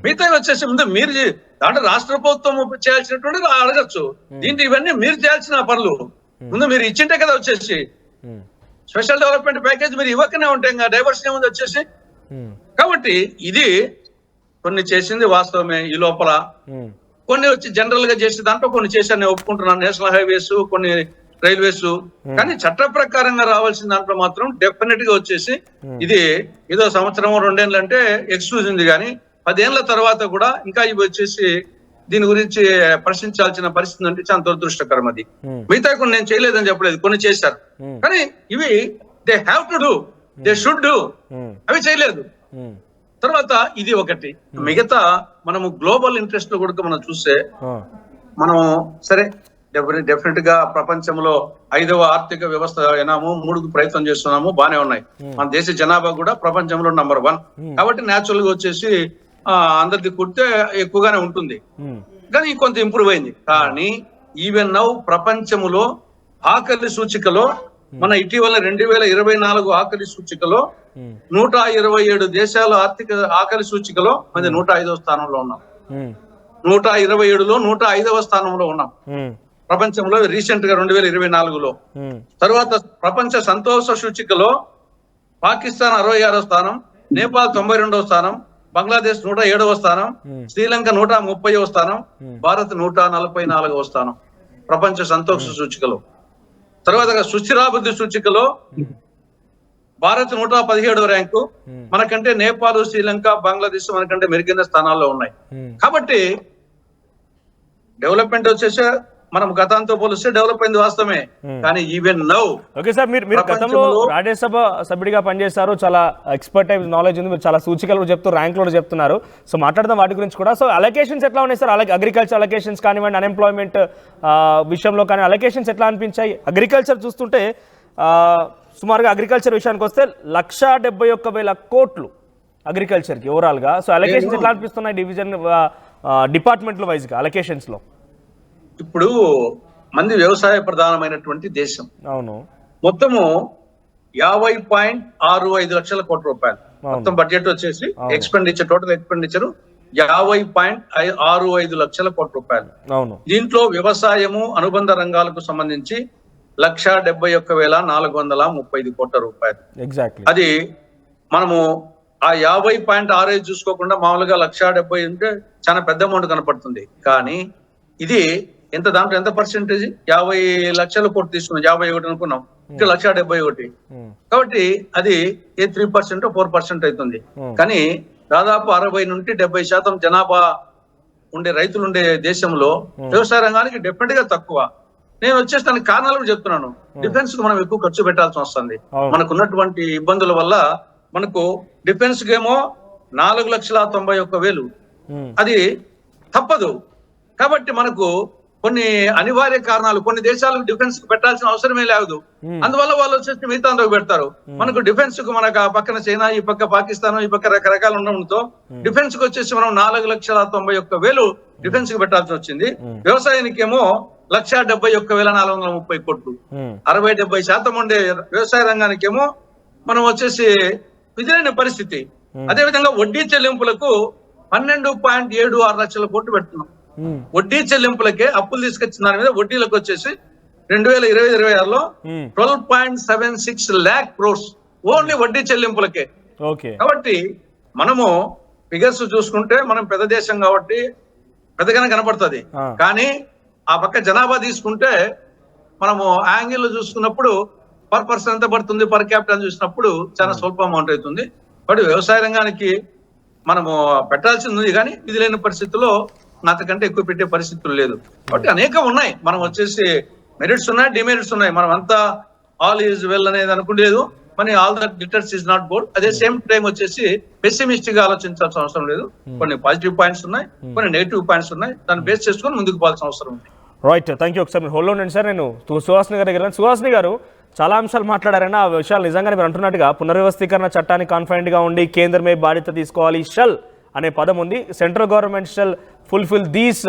మిగతా వచ్చేసి ముందు మీరు దాంట్లో రాష్ట్ర ప్రభుత్వం చేయాల్సినటువంటి అడగచ్చు. దీంట్లో ఇవన్నీ మీరు చేయాల్సిన పనులు ముందు మీరు ఇచ్చింటే కదా వచ్చేసి స్పెషల్ డెవలప్మెంట్ ప్యాకేజ్ మీరు ఇవ్వకనే ఉంటాయి, ఇంకా డైవర్షన్ ఏముంది వచ్చేసి. కాబట్టి ఇది కొన్ని చేసింది వాస్తవమే, ఈ లోపల కొన్ని వచ్చి జనరల్ గా చేసే దాంట్లో కొన్ని చేశాను నేను ఒప్పుకుంటున్నాను, నేషనల్ హైవేస్, కొన్ని రైల్వేస్. కానీ చట్ట ప్రకారంగా రావాల్సిన దాంట్లో మాత్రం డెఫినెట్ గా వచ్చేసి ఇది ఏదో సంవత్సరం 2 ఏళ్ళు అంటే ఎక్స్క్యూజ్ ఉంది, కానీ 10 ఏళ్ల తర్వాత కూడా ఇంకా ఇవి వచ్చేసి దీని గురించి ప్రశ్నించాల్సిన పరిస్థితి అంటే చాలా దురదృష్టకరం. అది మిగతా కొన్ని నేను చేయలేదని చెప్పలేదు, కొన్ని చేశారు. కానీ ఇవి they have to do, they should do, అవి చేయలేదు. తర్వాత ఇది ఒకటి. మిగతా మనము గ్లోబల్ ఇంట్రెస్ట్ లో కూడా మనం చూస్తే మనం సరే డెఫినెట్ గా ప్రపంచంలో 5వ ఆర్థిక వ్యవస్థ అయినాము, 3కు ప్రయత్నం చేస్తున్నాము, బానే ఉన్నాయి. మన దేశ జనాభా కూడా ప్రపంచంలో నంబర్ 1, కాబట్టి న్యాచురల్ గా వచ్చేసి అందరిది కుడితే ఎక్కువగానే ఉంటుంది, కానీ కొంత ఇంప్రూవ్ అయింది. కానీ ఈవెన్ నౌ ప్రపంచంలో ఆకలి సూచికలో మన ఇటీవల 2024 ఆకలి సూచికలో 127 దేశాల ఆర్థిక ఆకలి సూచికలో మన 105వ స్థానంలో ఉన్నాం. 127లో 105వ స్థానంలో ఉన్నాం ప్రపంచంలో రీసెంట్ గా 2024లో. తర్వాత ప్రపంచ సంతోష సూచికలో పాకిస్తాన్ 66వ స్థానం, నేపాల్ 92వ స్థానం, బంగ్లాదేశ్ 107వ స్థానం, శ్రీలంక 130వ స్థానం, భారత్ 144వ స్థానం ప్రపంచ సంతోష సూచికలో. తర్వాత సుస్థిరాభివృద్ధి సూచికలో భారత్ 117వ ర్యాంకు, మనకంటే నేపాల్, శ్రీలంక, బంగ్లాదేశ్ మనకంటే మెరుగైన స్థానాల్లో ఉన్నాయి. కాబట్టి డెవలప్మెంట్ వచ్చేసే మనం గతంతో పోలిస్తే డెవలప్ అయింది వాస్తవమే, కానీ ఈవెన్ నౌ. ఓకే సార్, మీరు గతంలో రాజ్యసభ సభ్యుడిగా పనిచేశారు, చాలా ఎక్స్పర్టైజ్ నాలెడ్జ్ ఉంది, మీరు చాలా సూచికలు చెప్తూ ర్యాంకులు చెప్తున్నారు. సో మాట్లాడదాం వాటి గురించి కూడా. సో అలొకేషన్స్ ఎట్లా ఉన్నాయి సార్? అగ్రికల్చర్ అలొకేషన్స్ కానివ్వండి, అన్ఎంప్లాయ్మెంట్ విషయంలో కానీ అలొకేషన్స్ ఎట్లా అనిపించాయి? అగ్రికల్చర్ చూస్తుంటే సుమారుగా అగ్రికల్చర్ విషయానికి వస్తే 171,000 కోట్లు అగ్రికల్చర్కి ఓవరాల్గా. సో అలొకేషన్స్ ఎట్లా అనిపిస్తున్నాయి డివిజన్ డిపార్ట్మెంట్ల వైజ్గా అలొకేషన్స్లో? ఇప్పుడు మంది వ్యవసాయ ప్రధానమైనటువంటి దేశం, అవును, మొత్తము 50.65 లక్షల కోట్ల రూపాయలు మొత్తం బడ్జెట్ వచ్చేసి ఎక్స్పెండిచర్, టోటల్ ఎక్స్పెండిచర్ 50.65 లక్షల కోట్ల రూపాయలు. అవును, దీంట్లో వ్యవసాయము అనుబంధ రంగాలకు సంబంధించి 171,435 కోట్ల రూపాయలు. ఎగ్జాక్ట్లీ. అది మనము ఆ 50.65 చూసుకోకుండా మామూలుగా 170 ఉంటే చాలా పెద్ద అమౌంట్ కనపడుతుంది. కానీ ఇది ఎంత, దాంట్లో ఎంత పర్సెంటేజ్? 50 లక్షల కోట్లు తీసుకున్నాం, 51 అనుకున్నాం, ఇంకా 171. కాబట్టి అది 3% 4% అవుతుంది. కానీ దాదాపు 60 నుండి 70% జనాభా ఉండే రైతులు ఉండే దేశంలో వ్యవసాయ రంగానికి డెఫినెట్ గా తక్కువ. నేను వచ్చేసి దానికి కారణాలు కూడా చెప్తున్నాను. డిఫెన్స్ కు మనం ఎక్కువ ఖర్చు పెట్టాల్సి వస్తుంది. మనకు ఉన్నటువంటి ఇబ్బందుల వల్ల మనకు డిఫెన్స్ కేమో 4,91,000, అది తప్పదు. కాబట్టి మనకు కొన్ని అనివార్య కారణాలు, కొన్ని దేశాలకు డిఫెన్స్ కు పెట్టాల్సిన అవసరమే లేదు, అందువల్ల వాళ్ళు వచ్చేసి మిగతా అందుకు పెడతారు. మనకు డిఫెన్స్ కు మనకు ఆ పక్కన చైనా, ఈ పక్క పాకిస్తాన్, ఈ పక్క రకరకాలు ఉండడంతో డిఫెన్స్ కు వచ్చేసి మనం 4,91,000 డిఫెన్స్ కు పెట్టాల్సి వచ్చింది. వ్యవసాయానికి ఏమో 1,71,430 కోట్లు. 60-70% ఉండే వ్యవసాయ రంగానికి ఏమో మనం వచ్చేసి విధులైన పరిస్థితి. అదేవిధంగా వడ్డీ చెల్లింపులకు 12.76 లక్షల కోట్లు పెడుతున్నాం. వడ్డీ చెల్లింపులకే అప్పులు తీసుకొచ్చిన దాని మీద వడ్డీలకు వచ్చేసి 2020-26లో 12.76 lakh crores ఓన్లీ వడ్డీ చెల్లింపులకే. కాబట్టి మనము ఫిగర్స్ చూసుకుంటే మనం పెద్ద దేశం కాబట్టి పెద్దగానే కనపడుతుంది, కానీ ఆ పక్క జనాభా తీసుకుంటే మనము యాంగిల్ చూసుకున్నప్పుడు పర్ పర్సన్ ఎంత పడుతుంది, పర్ క్యాపిటల్ చూసినప్పుడు చాలా స్వల్ప అమౌంట్ అవుతుంది. కాబట్టి వ్యవసాయ రంగానికి మనము పెట్టాల్సింది ఉంది, కానీ ఇది లేని పరిస్థితుల్లో అంతకంటే ఎక్కువ పెట్టే పరిస్థితులు లేదు. కాబట్టి అనేకం ఉన్నాయి. మనం వచ్చేసి మెరిట్స్ ఉన్నాయి, డిమెరిట్స్ ఉన్నాయి. మనం అంతా ఆల్ ఈజ్ వెల్ అనేది అనుకునేది, మరి all that glitters is not good. అదే సేమ్ టైం వచ్చేసి పెసిమిస్టిక్ గా ఆలోచించాల్సిన అవసరం లేదు. కొన్ని పాజిటివ్ పాయింట్స్ ఉన్నాయి, కొన్ని నెగిటివ్ పాయింట్స్ ఉన్నాయి. దాన్ని బేస్ చేసుకొని ముందుకు పోవాల్సిన అవసరం ఉంది. Right, thank you. ఒకసారి మీరు హోల్డ్ ఉండండి సార్. నేను సుహాసిని గారి దగ్గర. సుహాసిని గారు చాలా అంశాలు మాట్లాడారని, ఆ విషయాలు నిజంగానే మీరు అంటున్నట్టుగా పునర్వ్యవస్థీకరణ చట్టానికి కాన్ఫైన్డ్ గా ఉండి కేంద్రమే బాధ్యత తీసుకోవాలి, షల్ అనే పదం ఉంది. Central government shall fulfil these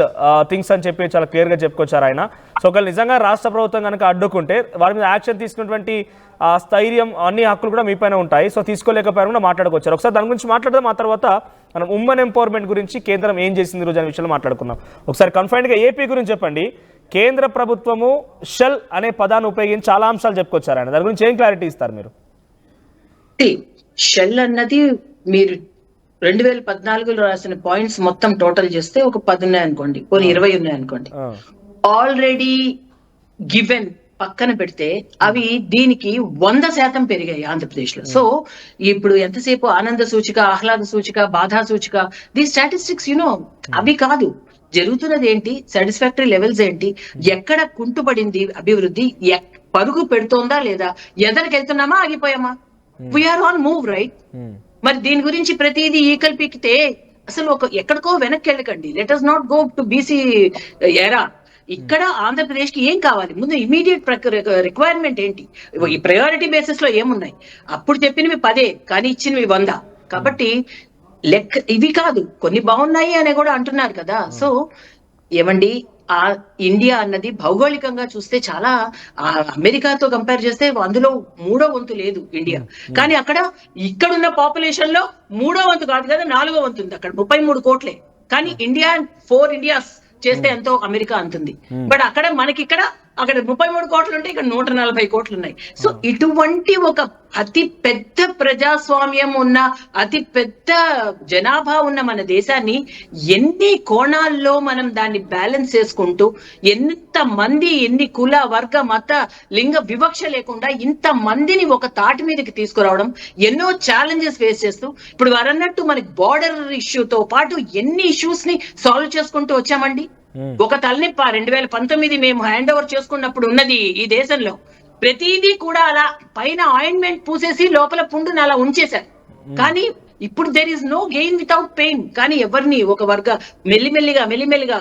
things అని చెప్పి చాలా క్లియర్గా చెప్పుకొచ్చారు ఆయన. సో ఒకవేళ నిజంగా రాష్ట్ర ప్రభుత్వం కనుక అడ్డుకుంటే వారి మీద యాక్షన్ తీసుకున్నటువంటి స్థైర్యం, అన్ని హక్కులు కూడా మీ పైన ఉంటాయి. సో తీసుకోలేకపోయారు కూడా మాట్లాడుకొచ్చారు. ఒకసారి దాని గురించి మాట్లాడదాం. ఆ తర్వాత మనం ఉమెన్ ఎంపవర్మెంట్ గురించి కేంద్రం ఏం చేసింది రోజు అనే విషయంలో మాట్లాడుకుందాం. ఒకసారి కన్ఫైన్డ్గా ఏపీ గురించి చెప్పండి. కేంద్ర ప్రభుత్వము షెల్ అనే పదాన్ని ఉపయోగించి చాలా అంశాలు చెప్పుకొచ్చారు ఆయన. దాని గురించి ఏం క్లారిటీ ఇస్తారు మీరు? షెల్ అన్నది మీరు 2014లో రాసిన పాయింట్స్ మొత్తం టోటల్ చేస్తే ఒక 10 ఉన్నాయనుకోండి, కొన్ని 20 ఉన్నాయనుకోండి. ఆల్రెడీ గివెన్ పక్కన పెడితే అవి దీనికి 100% పెరిగాయి ఆంధ్రప్రదేశ్ లో. సో ఇప్పుడు ఎంతసేపు ఆనంద సూచిక, ఆహ్లాద సూచిక, బాధా సూచిక, ది స్టాటిస్టిక్స్ అవి కాదు. జరుగుతున్నది ఏంటి, సాటిస్ఫాక్టరీ లెవెల్స్ ఏంటి, ఎక్కడ కుంటుపడింది అభివృద్ధి, పరుగు పెడుతోందా లేదా, ఎదరికి వెళ్తున్నామా ఆగిపోయామా, వీఆర్ ఆన్ మూవ్ రైట్. మరి దీని గురించి ప్రతిదీ ఈకల్ పీకితే అసలు ఎక్కడికో వెనక్కి వెళ్ళకండి. Let us not go to BC ఎరా. ఇక్కడ ఆంధ్రప్రదేశ్ కి ఏం కావాలి, ముందు ఇమీడియట్ రిక్వైర్మెంట్ ఏంటి, ఈ ప్రయారిటీ బేసిస్ లో ఏమున్నాయి. అప్పుడు చెప్పినవి 10 కానీ ఇచ్చినవి 100. కాబట్టి లెక్క ఇవి కాదు, కొన్ని బాగున్నాయి అని కూడా అంటున్నారు కదా. సో ఏమండి, ఆ ఇండియా అన్నది భౌగోళికంగా చూస్తే చాలా అమెరికాతో కంపేర్ చేస్తే అందులో 3వ వంతు లేదు ఇండియా. కానీ అక్కడ ఇక్కడున్న పాపులేషన్ లో 3వ వంతు కాదు కదా, 4వ వంతు ఉంది. అక్కడ 33 కోట్లే. కానీ ఇండియా 4 ఇండియాస్ చేస్తే ఎంతో అమెరికా అంతుంది. బట్ అక్కడ మనకి అక్కడ 33 కోట్లు ఉంటే ఇక్కడ 140 కోట్లు ఉన్నాయి. సో ఇటువంటి ఒక అతి పెద్ద ప్రజాస్వామ్యం ఉన్న, అతి పెద్ద జనాభా ఉన్న మన దేశాన్ని ఎన్ని కోణాల్లో మనం దాన్ని బ్యాలెన్స్ చేసుకుంటూ, ఎంత మంది, ఎన్ని కుల, వర్గ, మత, లింగ వివక్ష లేకుండా ఇంత మందిని ఒక తాటి మీదకి తీసుకురావడం, ఎన్నో ఛాలెంజెస్ ఫేస్ చేస్తూ, ఇప్పుడు వారన్నట్టు మనకి బార్డర్ ఇష్యూతో పాటు ఎన్ని ఇష్యూస్ ని సాల్వ్ చేసుకుంటూ వచ్చామండి. ఒక తలనొప్ప 2019 మేము హ్యాండ్ ఓవర్ చేసుకున్నప్పుడు ఉన్నది ఈ దేశంలో. ప్రతిదీ కూడా అలా పైన ఆయింట్మెంట్ పూసేసి లోపల పుండుని అలా ఉంచేశారు. కానీ ఇప్పుడు there is no gain without pain. కానీ ఎవరిని ఒక వర్గ మెల్లిమెల్లిగా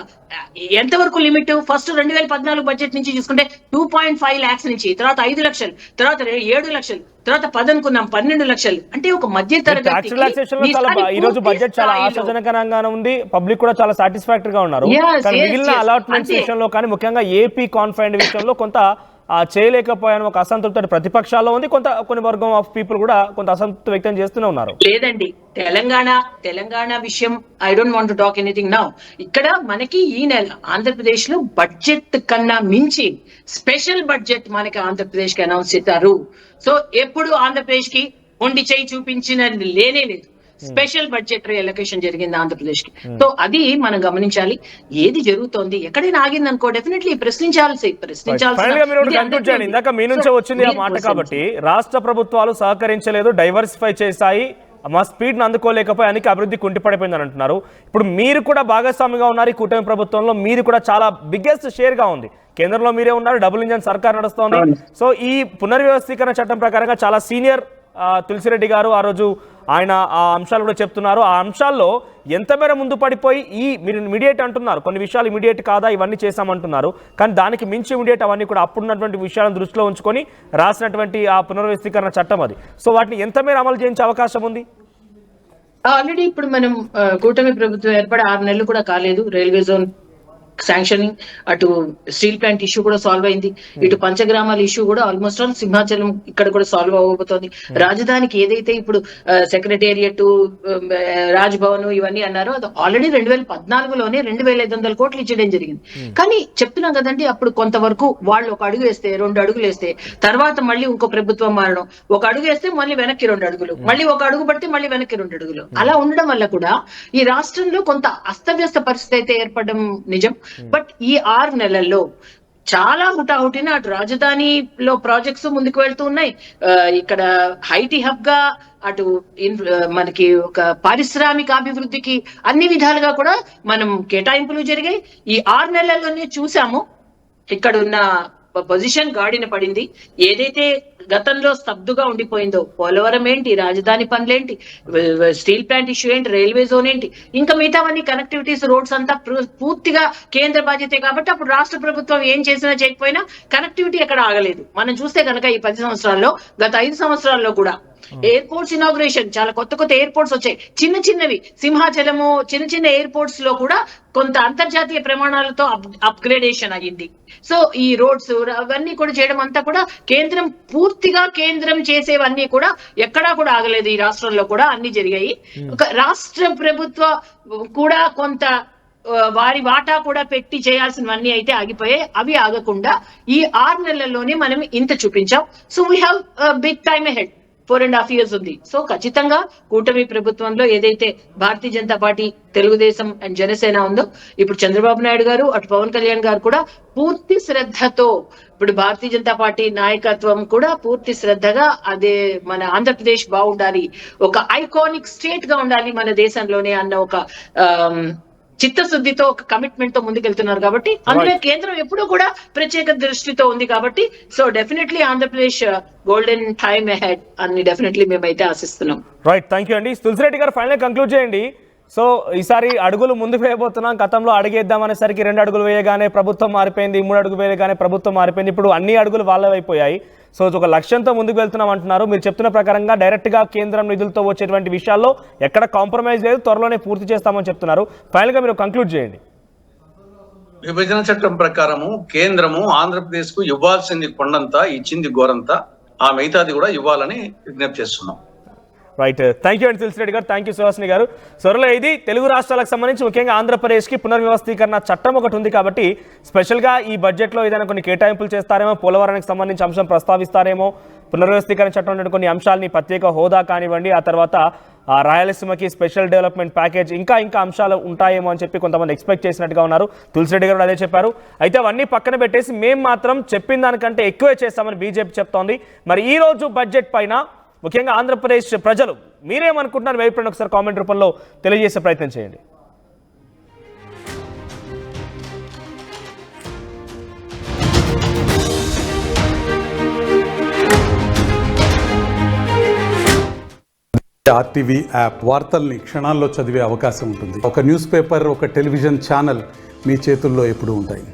ఎంతవరకు లిమిట్, ఫస్ట్ 2014 బడ్జెట్ నుంచి చూసుకుంటే 2.5 lakhs నుంచి, తర్వాత 5 లక్షలు, తర్వాత 7 లక్షలు, తర్వాత 10 అనుకున్నాం 12 లక్షలు. అంటే ఒక మధ్య తరగతి ఈ రోజు బడ్జెట్ చాలా ఆశాజనకంగా ఉంది. పబ్లిక్ కూడా చాలా సాటిస్ఫాక్టరీ గా ఉన్నారు. మిగిలిన అలాట్మెంట్స్ విషయంలో కానీ ముఖ్యంగా ఏపీ కాన్ఫైన్డ్ విషయంలో కొంత చేయలేకపోయాను ఒక అసంతృప్తి ప్రతిపక్షాల్లో ఉంది. కొన్ని వర్గం ఆఫ్ పీపుల్ కూడా కొంత అసంతృప్తి వ్యక్తం చేస్తూనే ఉన్నారు. లేదండి, తెలంగాణ విషయం I don't want to talk anything now. ఇక్కడ మనకి ఈ నెల ఆంధ్రప్రదేశ్ లో బడ్జెట్ కన్నా మించి స్పెషల్ బడ్జెట్ మనకి ఆంధ్రప్రదేశ్ కి అనౌన్స్ చేశారు. సో ఎప్పుడు ఆంధ్రప్రదేశ్ కి ఒండి చేయి చూపించిన లేనే లేదు. స్పెషల్ బడ్జెటరీ అలొకేషన్ జరిగింది ఆంధ్రప్రదేశ్ కి. సో అది మనం గమనించాలి. ఏది జరుగుతోంది, ఎక్కడైనా ఆగింది అనుకో డెఫినెట్లీ ప్రశ్నించాల్సి. ఇందాక మీ నుంచే వచ్చింది ఆ మాట. కాబట్టి రాష్ట్ర ప్రభుత్వాలు సహకరించలేదు, డైవర్సిఫై చేశాయి, మా స్పీడ్ ను అందుకోలేకపోయి అందుకే అభివృద్ధి కుంటిపడిపోయిందని అంటున్నారు. ఇప్పుడు మీరు కూడా భాగస్వామిగా ఉన్నారు ఈ కూటమి ప్రభుత్వంలో. మీరు కూడా చాలా బిగ్గెస్ట్ షేర్ గా ఉంది. కేంద్రంలో మీరే ఉన్నారు, డబుల్ ఇంజన్ సర్కార్ నడుస్తోంది. సో ఈ పునర్వ్యవస్థీకరణ చట్టం ప్రకారంగా చాలా సీనియర్ తులసిరెడ్డి గారు ఆ రోజు ఆయన ఆ అంశాలు కూడా చెప్తున్నారు. ఆ అంశాల్లో ఎంత మేర ముందు పడిపోయి మీరు ఇమీడియట్ అంటున్నారు, కొన్ని విషయాలు ఇమీడియట్ కాదా ఇవన్నీ చేశామంటున్నారు, కానీ దానికి మించి ఇమీడియట్ అవన్నీ కూడా అప్పుడున్నటువంటి విషయాలను దృష్టిలో ఉంచుకొని రాసినటువంటి ఆ పునర్వ్యవస్థీకరణ చట్టం అది. సో వాటిని ఎంత మేర అమలు చేయించే అవకాశం ఉంది? ఆల్రెడీ ఇప్పుడు మనం కూటమి ప్రభుత్వం ఏర్పడి 6 నెలలు కూడా కాలేదు. రైల్వే జోన్ శాంక్షనింగ్, అటు స్టీల్ ప్లాంట్ ఇష్యూ కూడా సాల్వ్ అయింది, ఇటు పంచగ్రామాల ఇష్యూ కూడా ఆల్మోస్ట్ ఆల్ సింహాచలం ఇక్కడ కూడా సాల్వ్ అవ్వబోతోంది. రాజధానికి ఏదైతే ఇప్పుడు సెక్రటేరియట్, రాజ్భవన్ ఇవన్నీ అన్నారో అది ఆల్రెడీ 2014లోనే 2,500 కోట్లు ఇచ్చడం జరిగింది. కానీ చెప్తున్నాం కదండి, అప్పుడు కొంతవరకు వాళ్ళు ఒక అడుగు వేస్తే 2 అడుగులు వేస్తే తర్వాత మళ్ళీ ఇంకో ప్రభుత్వం మారడం, ఒక అడుగు వేస్తే మళ్ళీ వెనక్కి 2 అడుగులు, మళ్ళీ ఒక అడుగు పడితే మళ్ళీ వెనక్కి 2 అడుగులు, అలా ఉండడం వల్ల కూడా ఈ రాష్ట్రంలో కొంత అస్తవ్యస్త పరిస్థితి అయితే ఏర్పడడం నిజం. బట్ ఈ 6 నెలల్లో చాలా హుటాహుటిన అటు రాజధానిలో ప్రాజెక్ట్స్ ముందుకు వెళ్తూ ఉన్నాయి, ఇక్కడ ఐటీ హబ్ గా, అటు మనకి ఒక పారిశ్రామిక అభివృద్ధికి అన్ని విధాలుగా కూడా మనం కేటాయింపులు జరిగాయి. ఈ 6 నెలల్లోనే చూసాము ఇక్కడ ఉన్న పొజిషన్ గాడిన పడింది. ఏదైతే గతంలో స్తబ్దుగా ఉండిపోయిందో, పోలవరం ఏంటి, రాజధాని పనులేంటి, స్టీల్ ప్లాంట్ ఇష్యూ ఏంటి, రైల్వే జోన్ ఏంటి, ఇంకా మిగతావన్నీ కనెక్టివిటీస్, రోడ్స్ అంతా పూర్తిగా కేంద్ర బాధ్యతే. కాబట్టి అప్పుడు రాష్ట్ర ప్రభుత్వం ఏం చేసినా చేయకపోయినా కనెక్టివిటీ ఎక్కడ ఆగలేదు. మనం చూస్తే కనుక ఈ 10 సంవత్సరాల్లో, గత 5 సంవత్సరాల్లో కూడా ఎయిర్పోర్ట్స్ ఇనాగ్రేషన్, చాలా కొత్త ఎయిర్పోర్ట్స్ వచ్చాయి. చిన్న సింహాచలము, చిన్న ఎయిర్పోర్ట్స్ లో కూడా కొంత అంతర్జాతీయ ప్రమాణాలతో అప్గ్రేడేషన్ అయ్యింది. సో ఈ రోడ్స్ అవన్నీ కూడా చేయడం అంతా కూడా పూర్తిగా కేంద్రం చేసేవన్నీ కూడా ఎక్కడా కూడా ఆగలేదు. ఈ రాష్ట్రంలో కూడా అన్ని జరిగాయి. ఒక రాష్ట్ర ప్రభుత్వ కూడా కొంత వారి వాటా కూడా పెట్టి చేయాల్సినవన్నీ అయితే ఆగిపోయాయి. అవి ఆగకుండా ఈ 6 నెలల్లోనే మనం ఇంత చూపించాం. So we have big time ahead. 4.5 years ఉంది. సో ఖచ్చితంగా కూటమి ప్రభుత్వంలో ఏదైతే భారతీయ జనతా పార్టీ, తెలుగుదేశం అండ్ జనసేన ఉందో, ఇప్పుడు చంద్రబాబు నాయుడు గారు, అటు పవన్ కళ్యాణ్ గారు కూడా పూర్తి శ్రద్ధతో, ఇప్పుడు భారతీయ జనతా పార్టీ నాయకత్వం కూడా పూర్తి శ్రద్ధగా అదే మన ఆంధ్రప్రదేశ్ బాగుండాలి, ఒక ఐకానిక్ స్టేట్ గా ఉండాలి మన దేశంలోనే అన్న ఒక చిత్తశుద్ధితో, ఒక కమిట్మెంట్ తో ముందుకెళ్తున్నారు. కాబట్టి అందులో కేంద్రం ఎప్పుడూ కూడా ప్రత్యేక దృష్టితో ఉంది. కాబట్టి so definitely Andhra Pradesh golden time ahead అని డెఫినెట్లీ మేమైతే ఆశిస్తున్నాం. రైట్, థ్యాంక్ యూ అండి. తులసిరెడ్డి గారు ఫైనల్ కంక్లూడ్ చేయండి. సో ఈసారి అడుగులు ముందుకు వేయబోతున్నాం. గతంలో అడిగేద్దాం అనేసరికి 2 అడుగులు వేయగానే ప్రభుత్వం మారిపోయింది, 3 అడుగులు వేయగానే ప్రభుత్వం మారిపోయింది, ఇప్పుడు అన్ని అడుగులు వాళ్ళవైపోయాయి. సో ఒక లక్ష్యంతో ముందుకు వెళ్తున్నాం అంటున్నారు. మీరు చెప్తున్న ప్రకారంగా డైరెక్ట్గా కేంద్రం నిధులతో వచ్చేటువంటి విషయాల్లో ఎక్కడ కాంప్రమైజ్ లేదు, త్వరలోనే పూర్తి చేస్తామని చెప్తున్నారు. ఫైనల్గా మీరు కంక్లూడ్ చేయండి. విభజన చట్టం ప్రకారము కేంద్రము ఆంధ్రప్రదేశ్ కు ఇవ్వాల్సింది కొండంతా, ఇచ్చింది గోరంతా, ఆ మిగతాది కూడా ఇవ్వాలని విజ్ఞప్తి చేస్తున్నాం. రైట్, థ్యాంక్ యూ అండి తులసిరెడ్డి గారు, థ్యాంక్ యూ సుహాసిని గారు. సొరలో ఇది తెలుగు రాష్ట్రాలకు సంబంధించి ముఖ్యంగా ఆంధ్రప్రదేశ్కి పునర్వ్యవస్థీకరణ చట్టం ఒకటి ఉంది కాబట్టి స్పెషల్గా ఈ బడ్జెట్లో ఏదైనా కొన్ని కేటాయింపులు చేస్తారేమో, పోలవరానికి సంబంధించి అంశం ప్రస్తావిస్తారేమో, పునర్వ్యవస్థీకరణ చట్టం కొన్ని అంశాలని ప్రత్యేక హోదా కానివ్వండి, ఆ తర్వాత రాయలసీమకి స్పెషల్ డెవలప్మెంట్ ప్యాకేజ్, ఇంకా అంశాలు ఉంటాయేమో అని చెప్పి కొంతమంది ఎక్స్పెక్ట్ చేసినట్టుగా ఉన్నారు. తులసిరెడ్డి గారు అదే చెప్పారు. అయితే అవన్నీ పక్కన పెట్టేసి మేము మాత్రం చెప్పిన దానికంటే ఎక్కువే చేస్తామని బీజేపీ చెప్తోంది. మరి ఈ రోజు బడ్జెట్ పైన ముఖ్యంగా ఆంధ్రప్రదేశ్ ప్రజలు మీరేమనుకుంటున్నారు? వైపు ఒకసారి కామెంట్ రూపంలో తెలియజేసే ప్రయత్నం చేయండి. ఆర్టీవీ యాప్ వార్తల్ని క్షణాల్లో చదివే అవకాశం ఉంటుంది. ఒక న్యూస్ పేపర్, ఒక టెలివిజన్ ఛానల్ మీ చేతుల్లో ఎప్పుడూ ఉంటాయి.